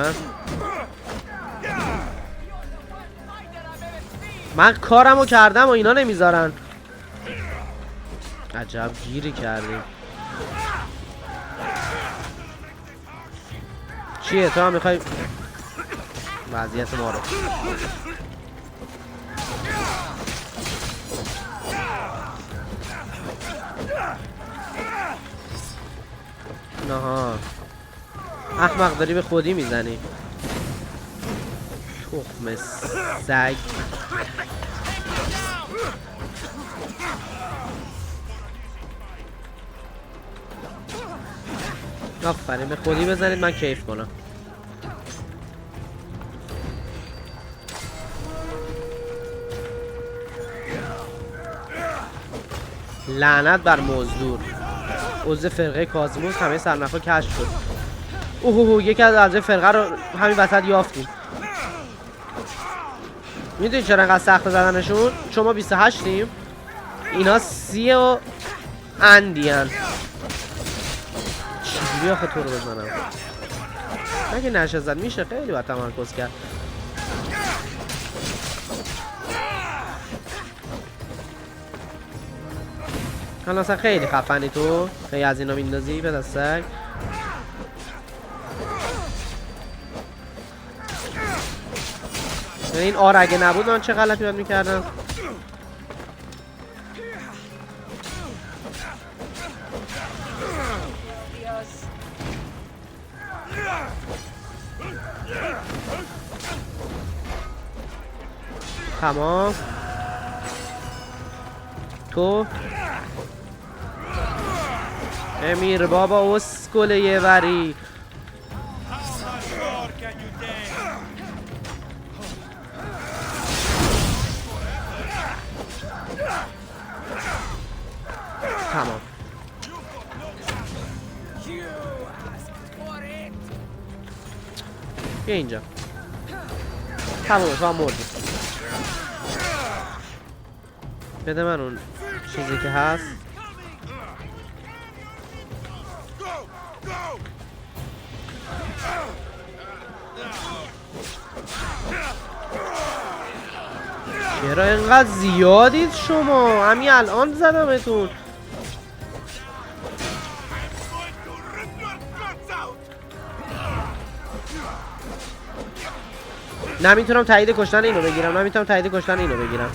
من کارمو کردم و اینا نمیذارن. عجب گیری کردیم. چیه تو هم میخوای وضعیت ما رو؟ نها احمق داری به خودی میزنی. تخم سگ. آفرین به خودی بزنید من کیف کنم. لعنت بر مزدور. عضو فرقه کازموس همه سرنخا کشف شد. اوه یکی از اعضای فرقه رو همین وسط یافتیم. میدونی چرا انقدر سخت زدنشون؟ چون ما 28یم اینا 30 و اندیان. چجوری آخه تو رو بزنم؟ اگه نشه زد میشه خیلی باید تمرکز کرد. حالا اصلا خیلی خفنی تو. خیلی از اینا میندازی به دستک. این آر اگه نبود من چه غلطی باید میکردم؟ تمام. تو امیر بابا اسکل یه وری. تمام. بیا اینجا. تمام تو هم مردی. بده من اون چیزی که هست. چرا اینقدر زیادید شما؟ همین الان زدمتون. نمیتونم تایید کشتن اینو بگیرم.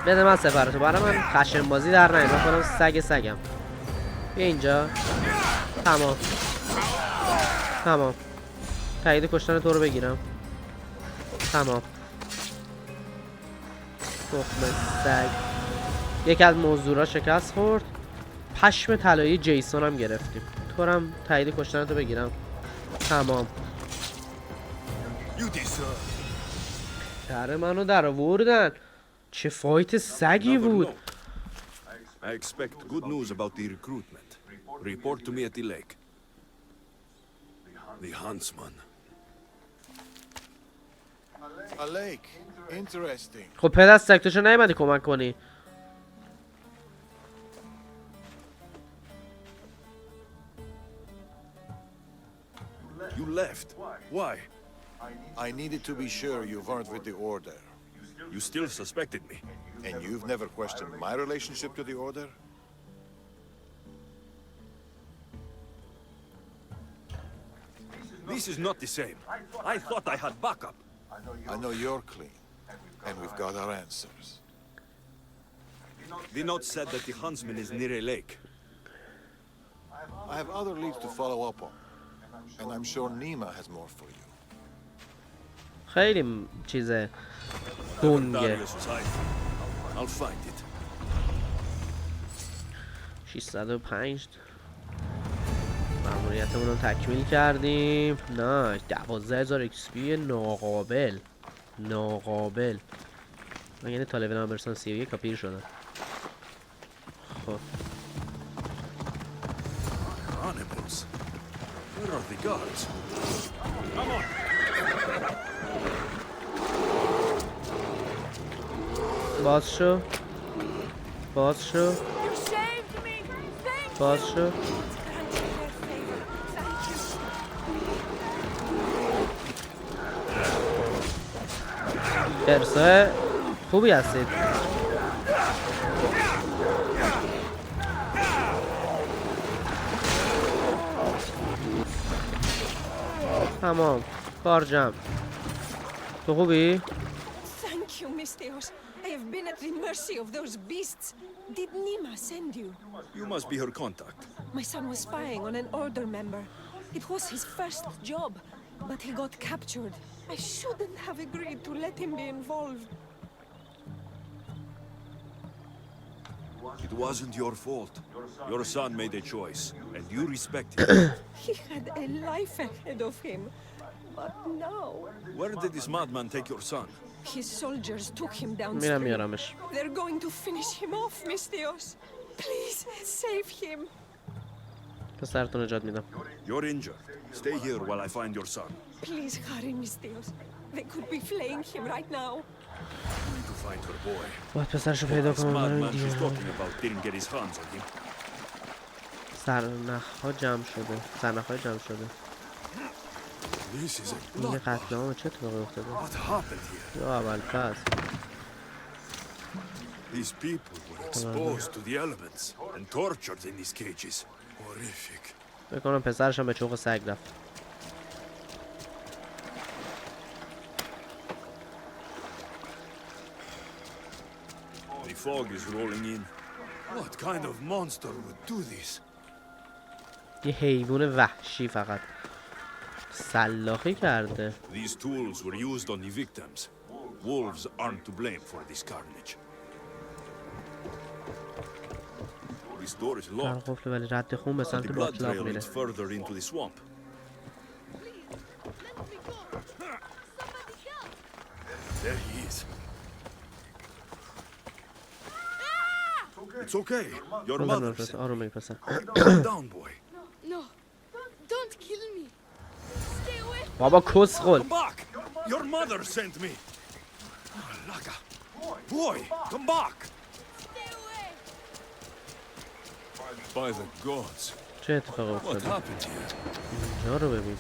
بده من سفرتو، برای من خشن بازی در نیاد. من خودم سگم. بیا اینجا. تمام. تایید کشتن تو رو بگیرم. تمام. تخم سگ. یکی از موضوعا شکست خورد. پشم طلایی جیسون هم گرفتیم. تو هم تایید کشتن تو بگیرم. تمام. در منو در آوردن. چه فایت سگی بود. I expect good news about the recruitment. Report to me at the lake. The huntsman. A lake. Interesting. خب پدر سگ تو چه نیومدی کمک کنی؟ You left. Why? I needed to be sure you weren't with the Order. You still suspected me. And you've never questioned my relationship to the Order? This is not the same. I thought I had backup. I know you're clean, and we've got our answers. The note said that the huntsman is near a lake. I have other leads to follow up on, and I'm sure Nima has more for you. خیلی چیزه گنگه. I'll find it. 605 ماموریتمون رو تکمیل کردیم. نه 12000 XP ناقابل. من یعنی تا لول برسان 31 کاپیر شدم. خب Animals. Where are the guards? Come on. باز شو. ارسای خوبی هستید. تمام کار جمع. تو خوبی؟ Thank you, Mistios. I have been at the mercy of those beasts. Did Nima send you? You must be her contact. My son was spying on an Order member. It was his first job, but he got captured. I shouldn't have agreed to let him be involved. It wasn't your fault. Your son made a choice, and you respected it. He had a life ahead of him. But now... Where did this madman take your son? His soldiers took him downstream. میارمش. They're going to finish him off, Mistios. Please, save him. پسرتو نجات میدم. You're injured. Stay here while I find your son. Please hurry, Mistios. They could be flaying him right now. I need to find her boy. باید پسرشو پیدا This کنم. madman she's talking about didn't get his hands on him. سرنخ‌ها جمع شده. This is a این bloodbath. قتل عام چه اتفاقی افتاده؟ What happened here? یا اول پس. These people were exposed to the elements and tortured in these cages. Horrific. فکر کنم پسرش هم به چوق سگ رفت. The fog is rolling in. What kind of monster would do this? یه حیوان وحشی فقط سلاخی کرده. These tools were used on the victims. Wolves aren't to blame for this carnage. This door is در locked. قفل ولی رد خون به The سمت blood باطلاق trail میره. leads further into the swamp. There he is. It's okay. Your mother said. آروم بگیر پسر. Calm down, boy. No, don't kill me. Stay away. بابا کسخل. Come back. Your mother sent me. Laka. Boy, come back. Stay away. By the gods. چه اتفاقی What افتاده؟ happened here? اینجا رو ببین.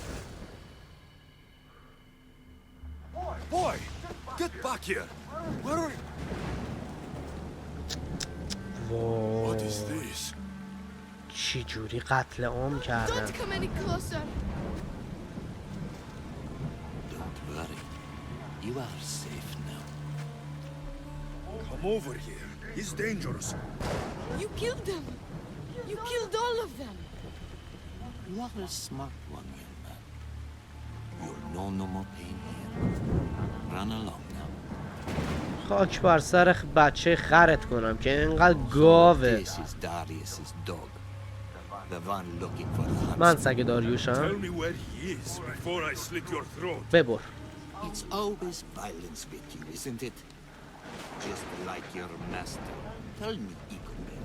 Boy, get back here. Where are you? What is this? چی جوری قتل عام کردن؟ Don't come any closer. Don't worry. You are safe now. Come Come over here. He's dangerous. You killed them. You killed all of them. You are a smart one, young man. You'll know no more pain here. Run along now. خاک بر سر بچه خرت کنم که اینقدر گاوه. This is Darius's dog. The one looking for the من سگ داریوشم. Tell me where he is before I slit your throat. ببر. It's always violence with you, isn't it? Just like your master. Tell me, Eagleman,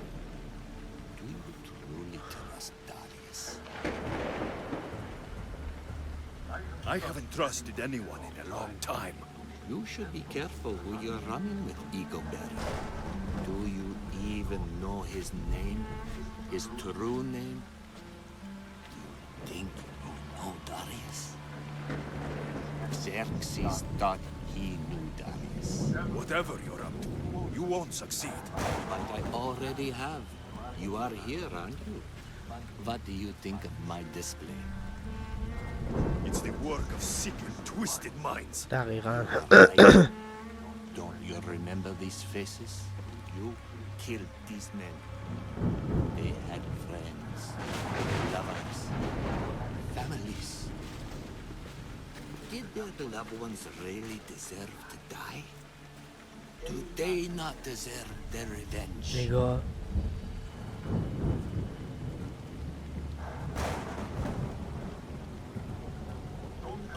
do you truly trust Darius? I haven't trusted anyone in a long time. You should be careful who you're running with, Eagleman. Do you even know his name? His true name? Do you think you know Darius? Xerxes thought he knew Darius. Whatever you're up to, you won't succeed. But I already have. You are here, aren't you? What do you think of my display? It's the work of sick and twisted minds. دقیقاً. Don't you remember these faces? You killed these men. They had friends, lovers, families. Did their loved ones really deserve to die? Do they not deserve their revenge? نگاه.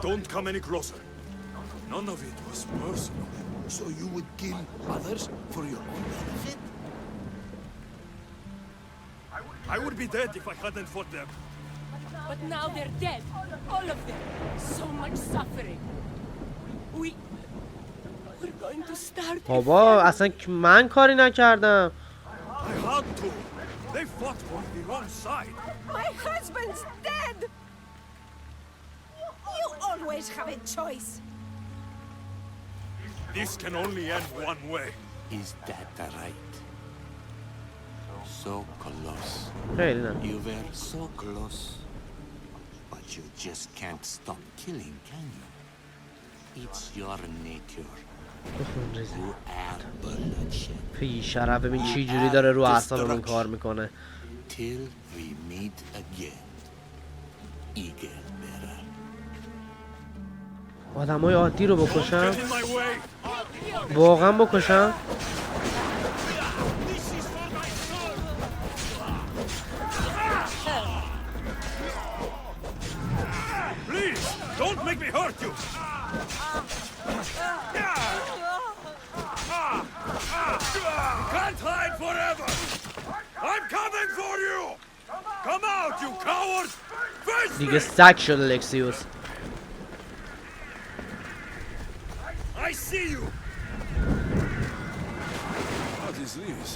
Don't come any closer. None of it was personal. So you would kill others for your own benefit? I would be dead if I hadn't fought them. But now they're dead. All of them. So much suffering. We're going to start. بابا اصلا من کاری نکردم. I had to. They fought for the wrong side. My husband's dead. You always have a choice. This can only end one way. Is that right? So close. خیلی نه. You were so close. But you just can't stop killing, can you? It's your nature. You are bloodshed. پی شرف ببین چی جوری داره رو اعصابمون کار میکنه. Till we meet again. Eagle bearer. آدمای عادی رو بکشم؟ Get in my way. واقعا بکشم؟ This is for my soul. Please, don't make me hurt you. Can't hide forever. I'm coming for you. Come out, you coward. Face me. دیگه سگ شد الکسیوس. I see you. What is this?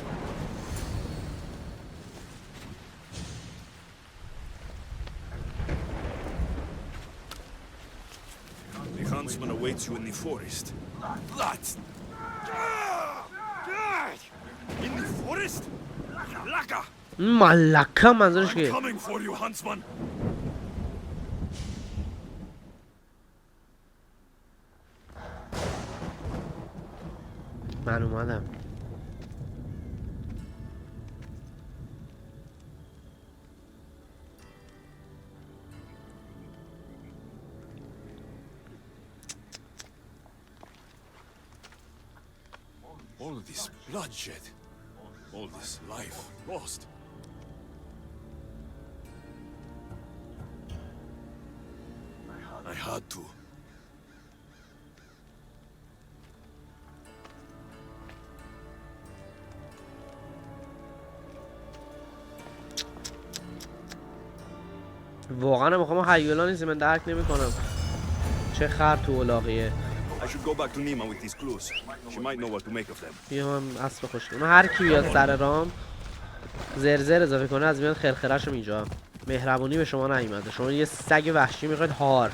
The huntsman awaits you in the forest. That's... In the forest? Laka! ملکه منظورش که Coming for you, huntsman. من اومدم. All this bloodshed. All this life lost. I had to. واقعا میخوام هیولا نیست، من درک نمیکنم چه خر تو الاغیه. I should go back to Nima with these clues. She might know what to make of them. بیا من اسب خوشگل. من هر کی بیاد سر رام زرزر اضافه کنه از میاد خرخره‌شو اینجا. مهربونی به شما نیومده. شما یه سگ وحشی میخواید هار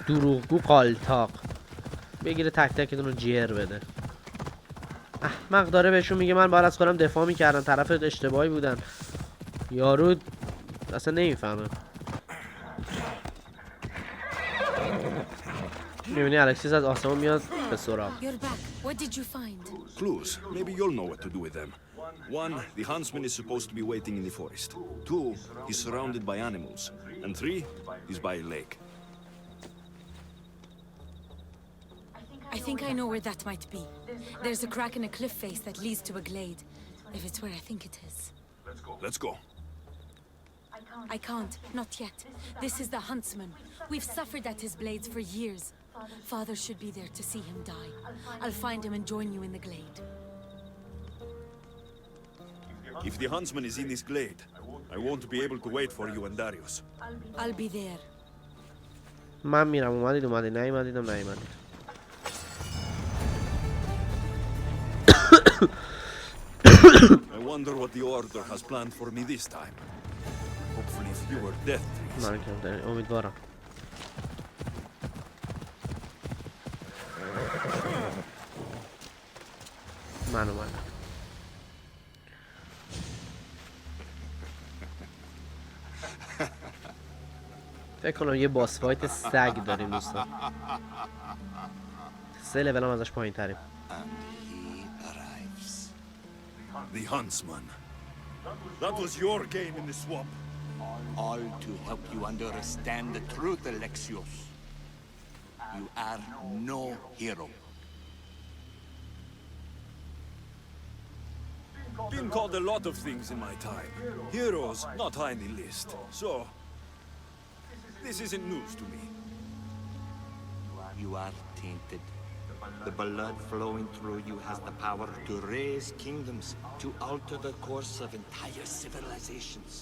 دروغگو قالتاق بگیره تک تکتون رو جر بده. احمق داره بهشون میگه من باید از خودم دفاع میکردم، طرف اشتباهی بودن. یارو اصلا نمیفهمه. میبینی الکسیس از آسمون میاد به سراغ. You're back. What did you find? Clues. Maybe you'll know what to do with them. 1, the huntsman is supposed to be waiting in the forest. 2, he's surrounded by animals. And 3, he's by a lake. I think I know where that might be. There's a crack in a cliff face that leads to a glade. If it's where I think it is. Let's go. I can't. Not yet. This is the huntsman. We've suffered at his blades for years. Father should be there to see him die. I'll find him and join you in the glade. If the huntsman is in this glade, I won't be able to wait for you and Darius. I'll be there. من میرم. اومدید نیومدیدم. I wonder what the Order has planned for me this time. Hopefully fewer death trees. من کم امیدوارم. من اومدم. فکر کنم یه باس فایت سگ داریم دوستان. 3 لول هم ازش پایین تریم. The huntsman. That was your game in the swamp. All to help you understand the truth, Alexios. You are no hero. Been called a lot of things in my time. Heroes, not high in the list. So, this isn't news to me. You are tainted. The blood flowing through you has the power to raise kingdoms, to alter the course of entire civilizations.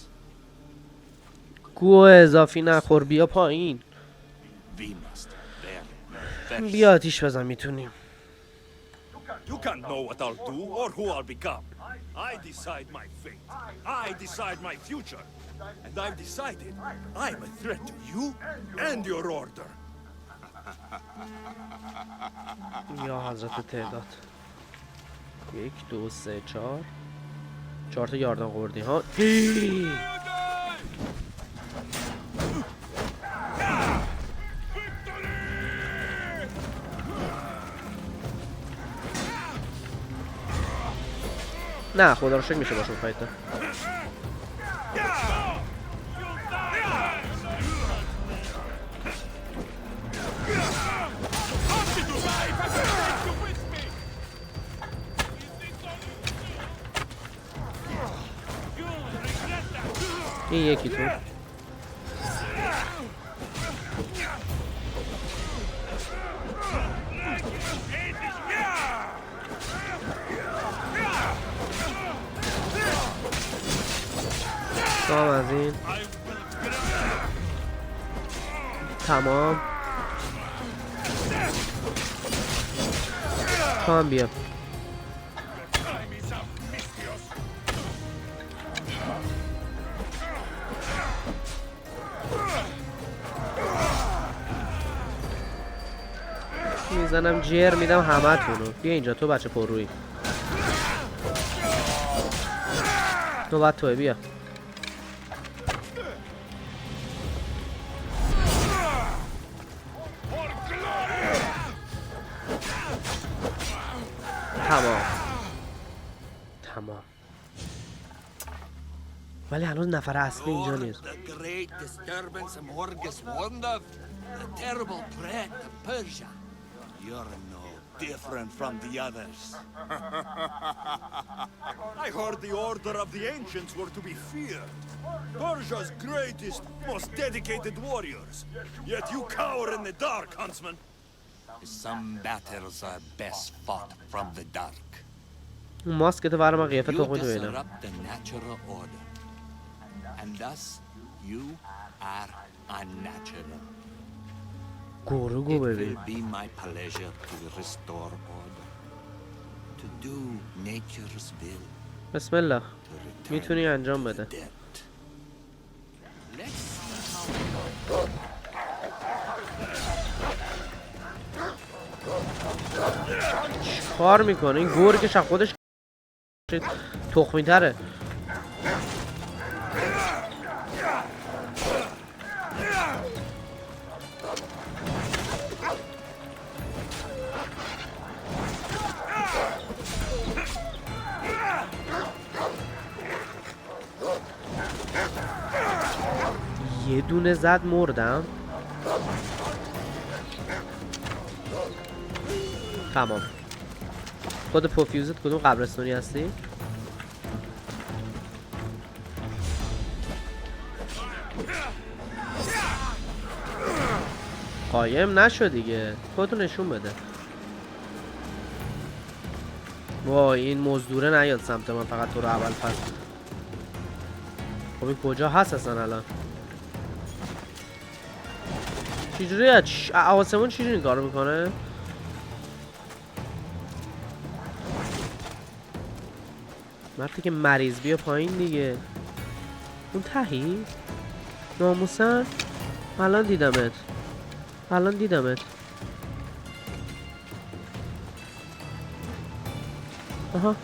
گوه اضافی نخور. بیا پایین. We must bear first. بیا آتیش بزن میتونیم. You can't know what I'll do or who I'll become. I decide my fate. I decide my future. And I've decided I'm a threat to you and your order. یا حضرت تعداد. 1 2 3 4 4 تا یاردان خوردی ها. نه خدا رو شکر میشه باشون فایت. این یکی تو. تو هم از این. تمام. تو هم بیا. میزنم جر میدم همه تونو. بیا اینجا تو بچه پررویی. نوبت توه. بیا. تمام. ولی هنوز نفر اصلی اینجا نیست. The great disturbance Morgus warned of, the terrible threat to Persia. You're no different from the others. I heard the order of the ancients were to be feared. Persia's greatest, most dedicated warriors. Yet you cower in the dark, huntsman. Some battles are best fought from the dark. اون ماسکت برای من قیافه You تو خود ببینم. disrupt the natural order. And thus, you are unnatural. گروگو It ببین. will be my pleasure to restore order. To do nature's will. بسم الله. To return میتونی انجام بده. debt. Let's see how کار میکنه این گرگش از خودش تخمی تره. یه دونه زد مردم. تمام. خود پوفیوزت کدوم قبرستونی هستی؟ قایم نشو دیگه، خودتو نشون بده. وای این مزدوره نیاد سمت من، فقط تو رو اول پس. خب این کجا هست اصلا الان؟ چجوری آسمون چجوری این کارو میکنه؟ مرتی که مریض بیا پایین دیگه. اون تهی؟ ناموسن؟ الان دیدمت. الان دیدمت. آها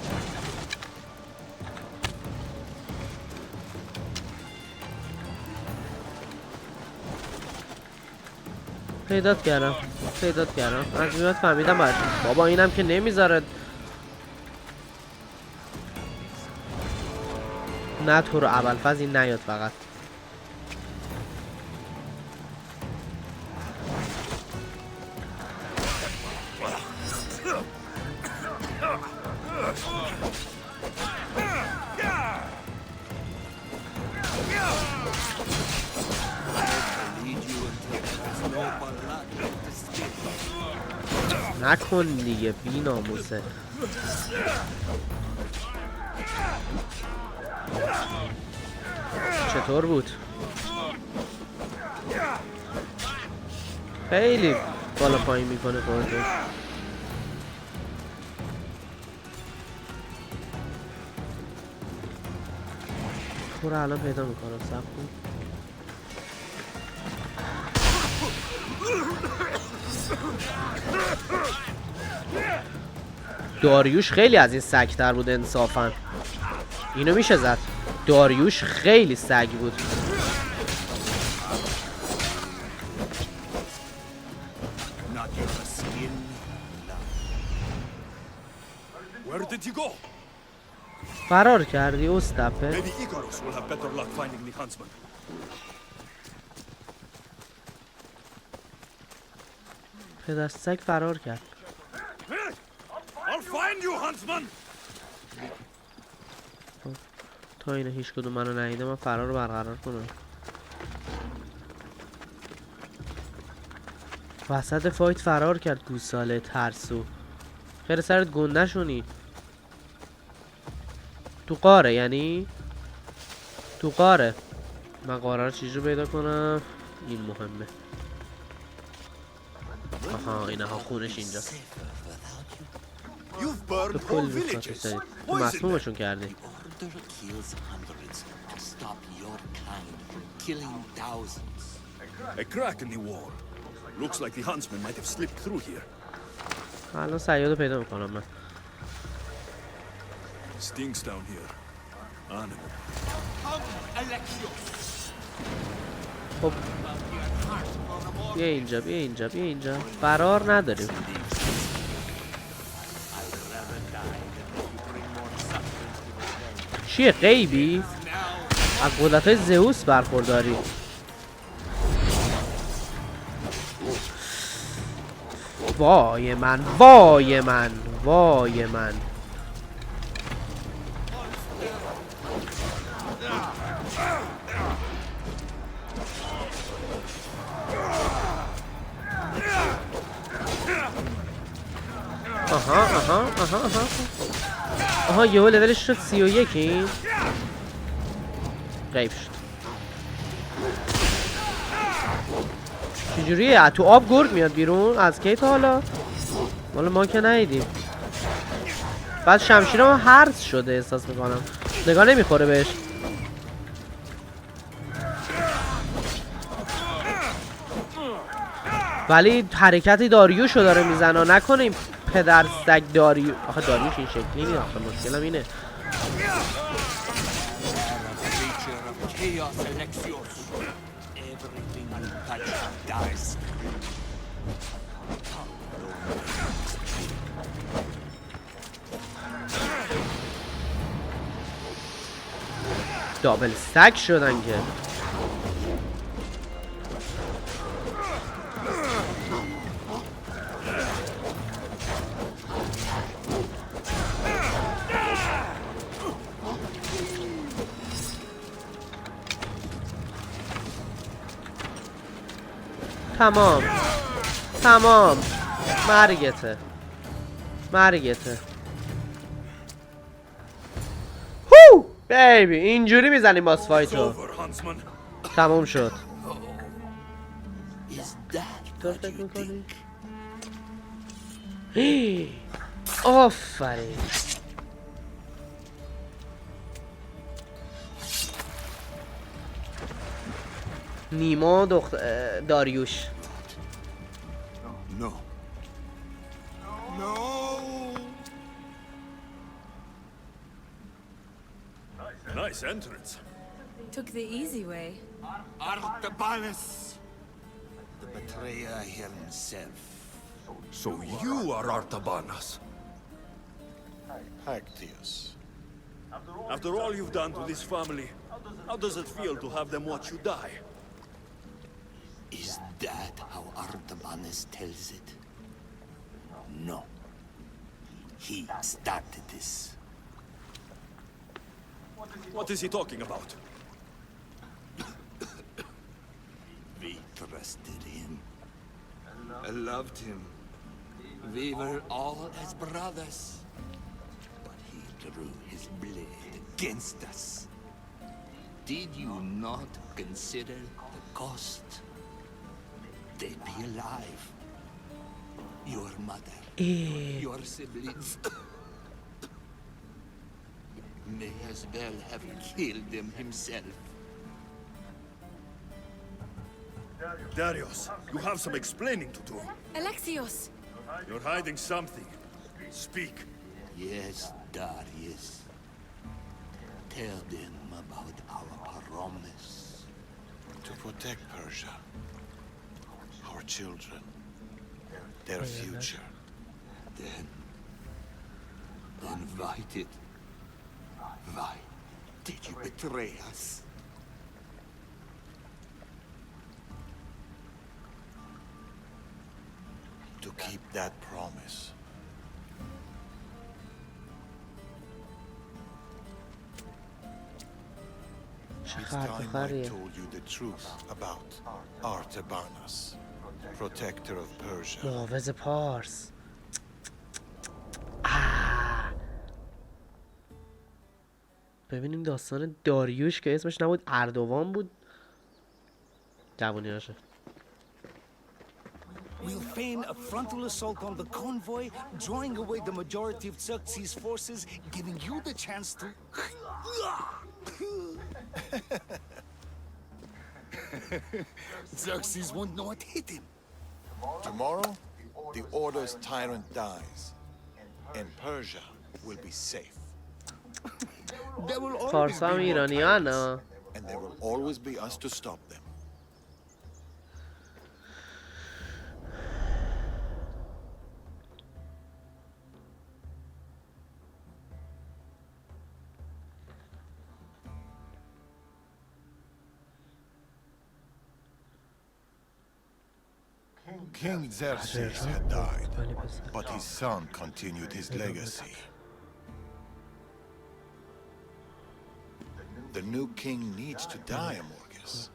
پیدات کردم. از میاد فهمیدم باید. بابا اینم که نمیذاره. نه تو رو ابوالفضل این نیاد فقط. نکن دیگه بی ناموسه. چطور بود؟ خیلی بالا پایین میکنه خودتو. تو رو الان پیدا میکنم. صبر کن. داریوش خیلی از این سگ‌تر بود انصافا. اینو میشه زد. داریوش خیلی سگ بود. فرار کردی استپه. پدر سگ فرار کرد. تا اینه هیچ کدوم منو ندیده من فرار رو برقرار کنم. وسط فایت فرار کرد گوساله ترسو. خیلی سرت گنده شونی. تو قاره یعنی؟ تو قاره. من قاره رو چجور پیدا کنم؟ این مهمه. آها اینها خونش اینجاست. تو کل روستاتو سرید. تو مسمومشون کردی. الان صیادو پیدا میکنم من. خب بیا اینجا. فرار نداریم. چیه غیبی؟ از قدرت‌های زئوس برخورداری. وای من. آها یهو لولش شد 31 این. غیب شد. چجوریه؟ تو آب گرگ میاد بیرون؟ از کی تا حالا؟ والا ما که ندیدیم. بعد شمشیرم هرز شده احساس میکنم. نگاه نمیخوره بهش. ولی حرکتی داریوشو داره میزنه. نکنیم پدر سگ آخه داریوش این شکلی نیست. آخه مشکلم اینه. دابل سگ شدن که. تمام تمام مرگته مرگته. هو بیبی اینجوری میزنیم باس فایتو. تمام شد. تو فکر میکنی؟ آفرین. نیما داریوش. No. No. Nice entrance. Took the easy way. Artabanus, the betrayer himself. So you are Artabanas. Actius. After all you've done to this family, how does it feel to have them watch you die? Is that how Artabanus tells it? No. He started this. What is he talking about? We trusted him. I loved him. We were all as brothers. But he drew his blade against us. Did you not consider the cost? They'd be alive. Your mother, your siblings may as well have killed them himself. Darius, you have some explaining to do. Alexios! You're hiding something. Speak. Yes, Darius. Tell them about our promise. To protect Persia. Our children. Their future. Then why did you betray us? To keep that promise. It's time I told you the truth about Artabanus, protector of Persia. محافظ پارس. ببینیم داستان داریوش که اسمش نبود اردوان بود جوونیاشه. We'll feign a frontal assault on the convoy, drawing away the majority of Xerxes' forces, giving you the chance to... Xerxes won't know what hit him. Tomorrow, the Order's tyrant dies, and Persia will be safe. There will always فارس هم ایرانیان ها. And there will always be us to stop them. King Xerxes had died, but his son continued his legacy. The new king needs to die, Amorges.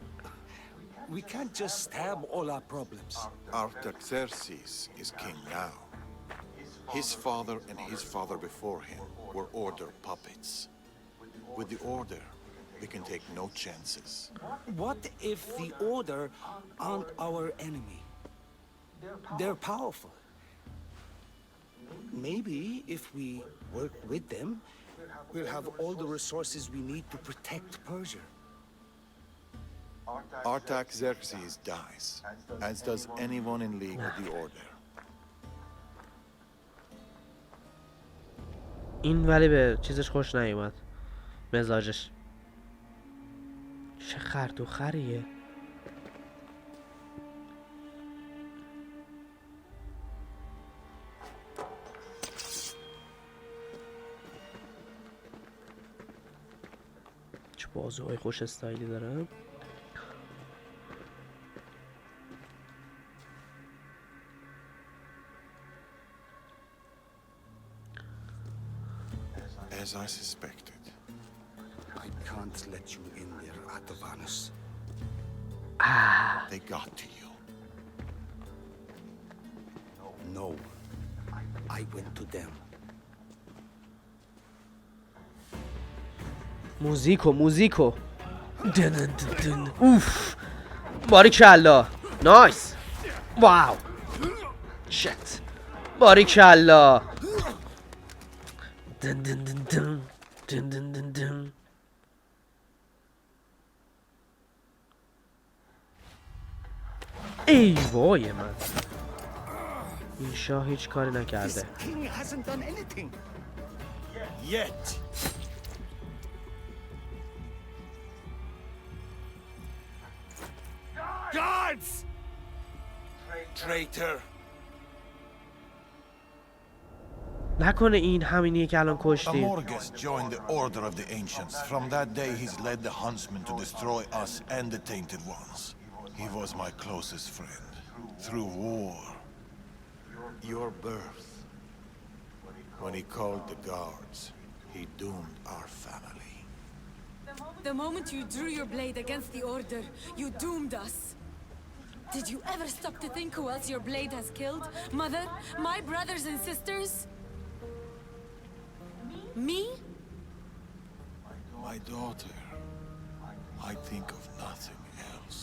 We can't just stab all our problems. Artaxerxes is king now. His father and his father before him were Order puppets. With the Order, we can take no chances. What if the Order aren't our enemy? They're powerful. Maybe if we work with them, we'll have all the resources we need to protect Persia. Artaxerxes dies, as does anyone in league with the Order. این ولی به چیزش خوش نیومد مزاجش. چه خرد و خریه. چه بازوهای خوش استایلی دارم. As I suspected. I can't let you in there, Artabanus. They got to you. No. I went to them. موزیکو دن دن دن. اوف باریکلا نایس واو شت باریکلا دن دن دن دن دن دن دن دن. ای وای من این شاه هیچ کاری نکرده. King hasn't done anything. Yet. Guards! Traitor! نکنه این همینیه که الان کشتی. Amorges joined the order of the ancients. From that day he's led the huntsmen to destroy us and the tainted ones. He was my closest friend. Through war. Your birth. When he called the guards, he doomed our family. The moment you drew your blade against the Order, you doomed us. Did you ever stop to think who else your blade has killed? Mother? My brothers and sisters? Me? My daughter. I think of nothing else.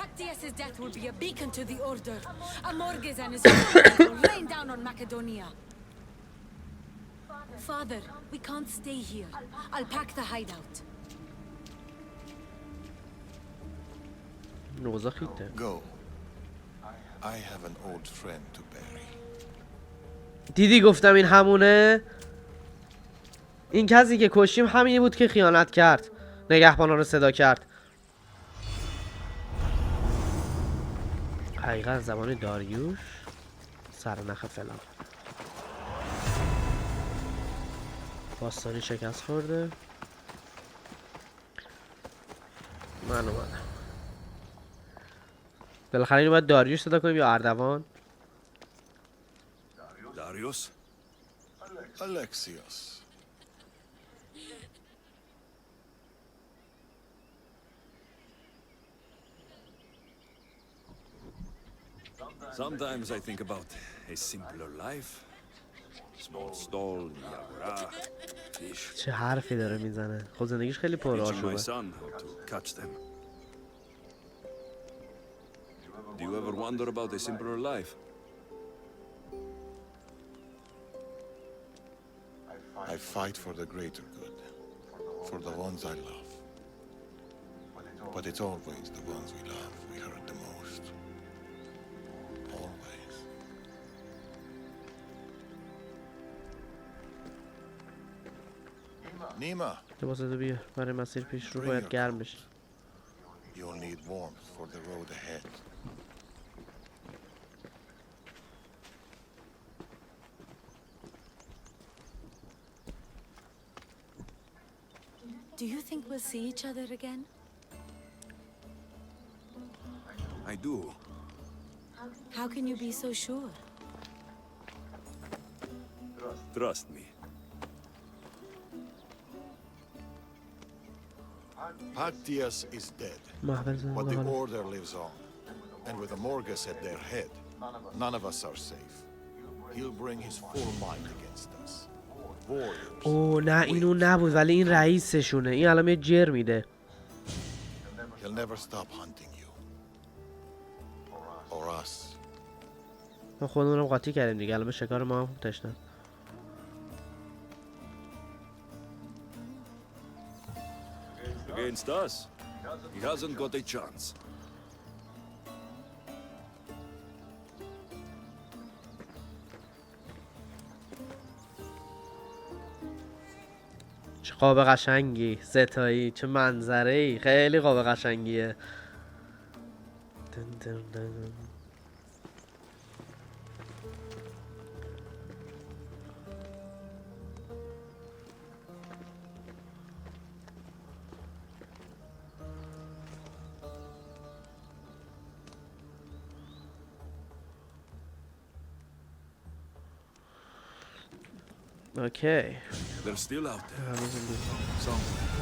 Pactius's death will be a beacon to the Order. Amorges and his followers will rain down on Macedonia. Father, we can't stay here. I'll pack the hideout. نوزا خیته. Go. I have an old friend to bury. دیدی گفتم این همونه. این کسی که کشیم همینی بود که خیانت کرد. نگهبانا رو صدا کرد. حقیقت زمان داریوش سرنخ فلان باستانی شکست خورده. من اومدم. بالاخره اینو باید داریوش صدا کنیم یا اردوان؟ Darius? Alexios. Sometimes I think about a simpler life. Small stall in the agora, fish. چه حرفی داره میزنه. خب زندگیش خیلی Teaching my پرآشوبه. son how to catch them. Do you ever wonder about a simpler life? I fight for the greater good. For the ones I love. But it's always the ones we love we hurt the most. Always. Nima, لباساتو بیار. برای مسیر پیش رو باید گرم بشه. you'll need warmth for the road ahead. Do you think we'll see each other again? I do. How can you be so sure? Trust me. Pactius is dead, but the order lives on. And with Amorges at their head, none of us are safe. He'll bring his full might against us. Warriors. اوه نه اینو نبود ولی این رئیسشونه. این الان یه جر میده. He'll never stop hunting you. Or us. ما خودمون رو قاطی کردیم دیگه. الان به شکار ما هم تشنن. Against us, he hasn't got a chance. چه قاب قشنگی. ستایی. چه منظره‌ای. خیلی قاب قشنگیه. دن دن دن. اوکی. They're still out there. Somewhere.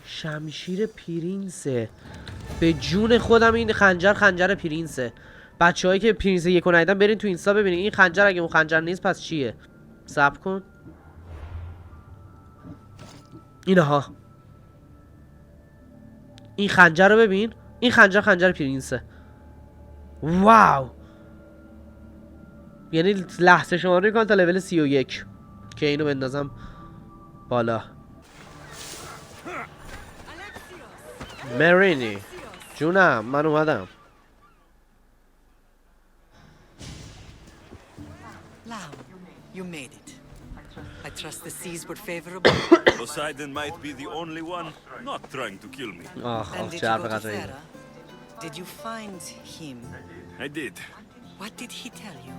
شمشیر پرینسه. به جون خودم این خنجر پرینسه. بچه‌هایی که پرینس یکو ندیدن برین تو اینستا ببینین این خنجر اگه اون خنجر نیست پس چیه؟ صبر کن. اینها. این خنجر رو ببین. این خنجر پرینسه. واو. یعنی لحظه شماری کن تا لول 31 که اینو بندازم بالا. مرینی جونم من اومدم. Lamb, you made it. I trust the seas were favorable. Poseidon might be the only one not trying to kill me. And did you go to Thera? Did you find him? I did. What did he tell you?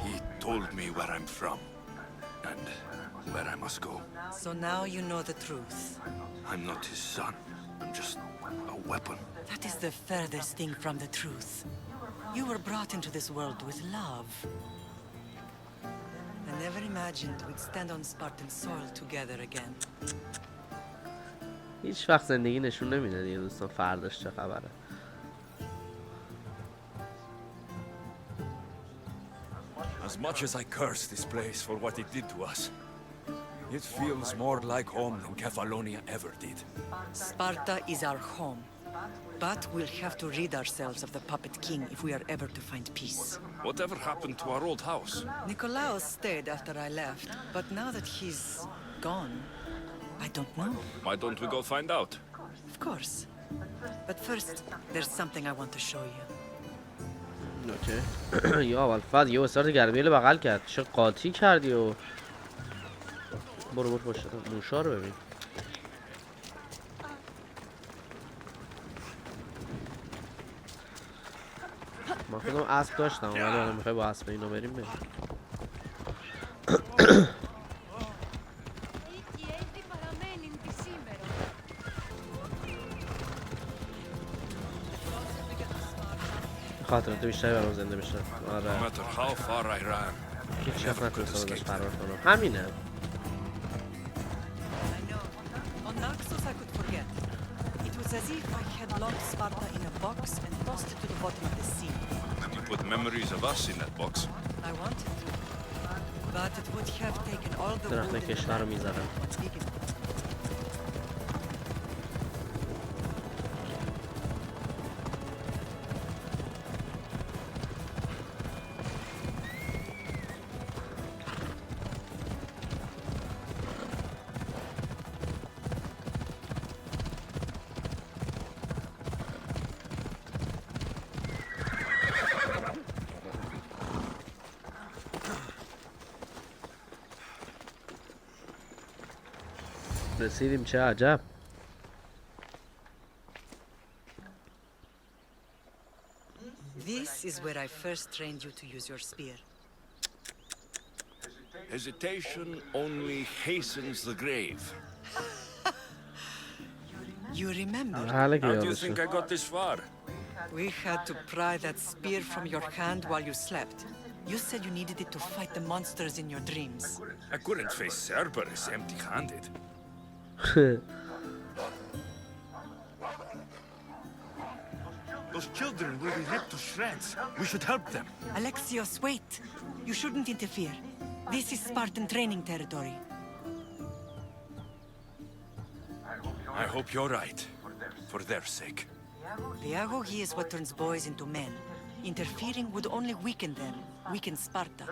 He told me where I'm from and where I must go. So now you know the truth. I'm not his son. I'm just a weapon. That is the furthest thing from the truth. You were brought into this world with love. I never imagined we'd stand on Spartan soil together again. هیچ وقت زندگی نشون نمیده دیگه دوستان فرداش چه خبره. As much as I curse this place for what it did to us, it feels more like home than Kefalonia ever did. Sparta is our home. But we'll have to rid ourselves of the puppet king if we are ever to find peace. Whatever happened to our old house? Nikolaos stayed after I left, but now that he's gone, I don't know. Why don't we go find out? Of course. But first, there's something I want to show you. اوکی. یا اول فاز یه استارت گرمیل بغل کرد. چه قاطی کردی و برو پشت موشا رو ببین. من خودم اسب داشتم ولی الان میخوای با اسب اینو بریم بریم. خاطرات بیشتری برام زنده بشه. آره. هیچ وقت نتونستم ازش فرار کنم. همینه. On Naxos I could forget. It was as if I had locked Sparta in a box and tossed it to the bottom of the sea. You put memories of us in that box. I wanted to. But it would have taken all the درخت کشور رو میذارم. رسیدیم چه عجب. This is where I first trained you to use your spear. Hesitation only hastens the grave. You remember? How do you think I got this far? We had to pry that spear from your hand while you slept. You said you needed it to fight the monsters in your dreams. I couldn't face Cerberus empty-handed. Those children will be ripped to shreds. We should help them. Alexios, wait. You shouldn't interfere. This is Spartan training territory. I hope you're right. For their sake. The agoge is what turns boys into men. Interfering would only weaken them. Weaken Sparta.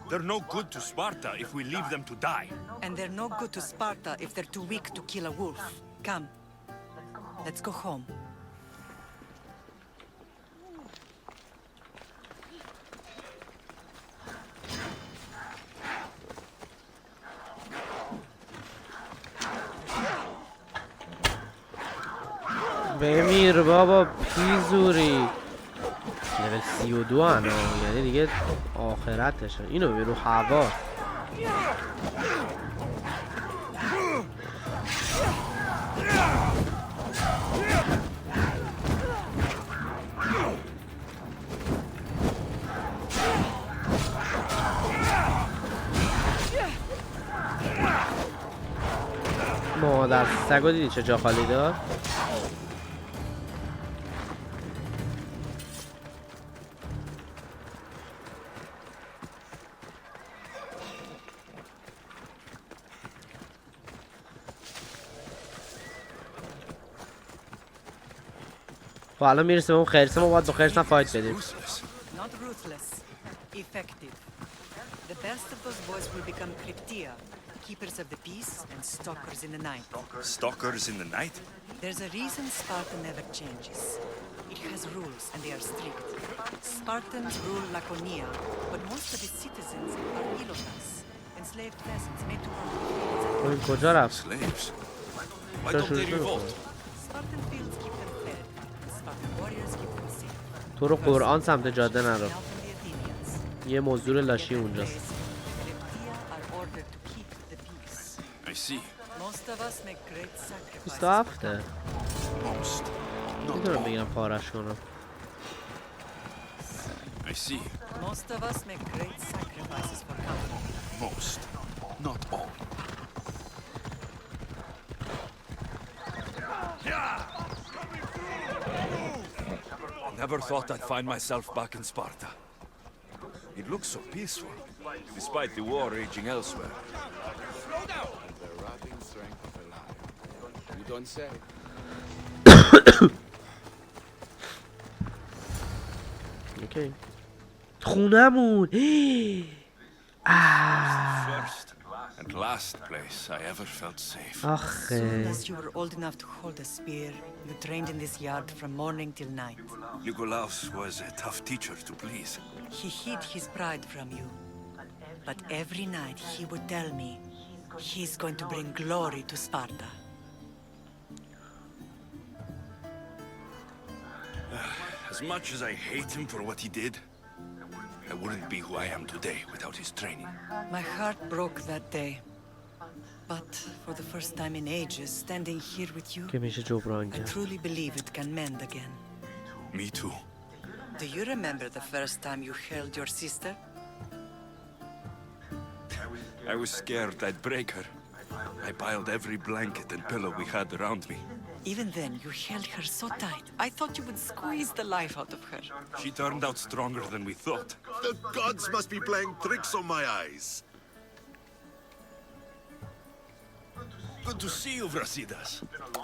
They're no good to Sparta if we leave them to die. And they're no good to Sparta if they're too weak to kill a wolf. Come. Let's go home. بمیر بابا پیزوری. لول 32 انا یعنی دیگه آخرتشه. اینو ببین رو هوا. مادر سگو دیدی چه جا خالی داد؟ و الان میرسه اون خرسه، ما باید با خرسم فایت بدیم. Not ruthless, effective. The best of those boys will become Cryptia, keepers of the peace and stalkers in the night. Stalkers in the night? There's a reason Sparta never changes. It has rules and they are strict. Spartans rule Laconia, but most of its citizens are ilotas, enslaved peasants made to work. این کجا رفت؟ Slaves? Why don't they revolt? Spartan fields keep them fed, Spartan warriors keep them safe. تو رو قرآن سمت جاده نرو. Now from the Athenians. یه موضوع لاشی اونجاست. Cryptia are ordered to keep the peace. I see. Most of us make great sacrifices. 27. Most. میتونم بگیرم پارش کنم. I see. Most of us make great sacrifices for comfort. Most. Not all. Never thought I'd find myself back in Sparta. It looks so peaceful, despite the war raging elsewhere. The rotting strength of a lion. You don't say. اوکی. خونمون. First and last place I ever felt safe. Soon آخه. as you were old enough to hold a spear, you trained in this yard from morning till night. Nikolaos was a tough teacher to please. He hid his pride from you. But every night he would tell me, he's going to bring glory to Sparta. As much as I hate him for what he did, I wouldn't be who I am today without his training. My heart broke that day. But for the first time in ages, standing here with you, که میشه جبران I کرد. truly believe it can mend again. Me too. Do you remember the first time you held your sister? I was scared I'd break her. I piled every blanket and pillow we had around me. Even then, you held her so tight. I thought you would squeeze the life out of her. She turned out stronger than we thought. The gods must be playing tricks on my eyes. Good to see you, Brasidas.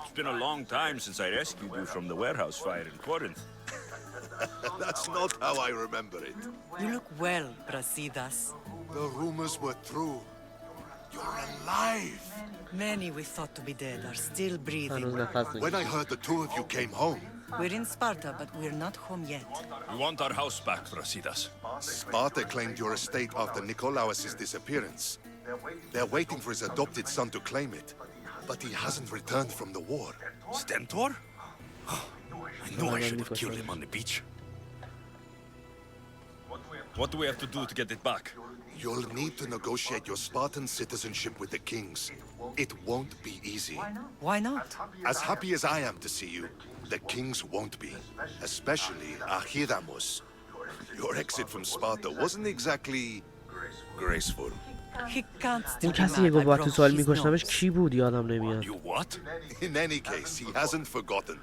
It's been a long time since I rescued you from the warehouse fire in Corinth. That's not how I remember it. You look well, Brasidas. The rumors were true. You're alive. Many we thought to be dead are still breathing. هنوز نفس When I می‌کشه. heard the two of you came home, We're in Sparta, but we're not home yet. We want our house back, Brasidas. Sparta claimed your estate after Nikolaos' disappearance. They're waiting for his adopted son to claim it, but he hasn't returned from the war. Stentor? I knew I should have killed him on the beach. What do we have to do to get it back? You'll need to negotiate your Spartan citizenship with the kings. It won't be easy. Why not? As happy as I am to see you, the kings won't be. Especially Archidamos. Your exit from Sparta wasn't exactly graceful. He can't این still be کسی mad که I گفت باید تو broke سوال his میکشنمش nose. کی بود یادم نمیاد. You what? In any case, he hasn't forgotten.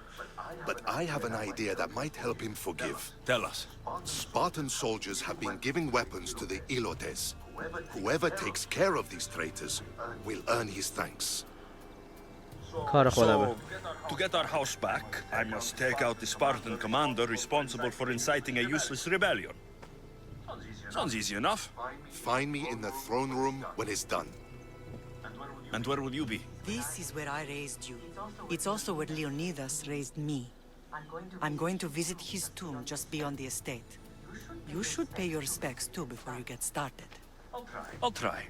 But I have an idea that might help him forgive. Tell us. Spartan soldiers have been giving weapons to the Ilotes. Whoever takes care of these traitors will earn his thanks. کار خودمه. So, to get our house back, I must take out the Spartan commander responsible for inciting a useless rebellion. Sounds easy enough. Find me in the throne room when it's done. And where will you be? This is where I raised you. It's also where Leonidas raised me. I'm going to visit his tomb just beyond the estate. You should pay your respects too before you get started. I'll try.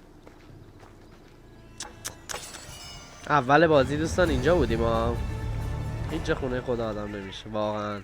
اول بازی دوستان اینجا بودیم ها. هیچ جا خونه خدا آدم نمیشه واقعا.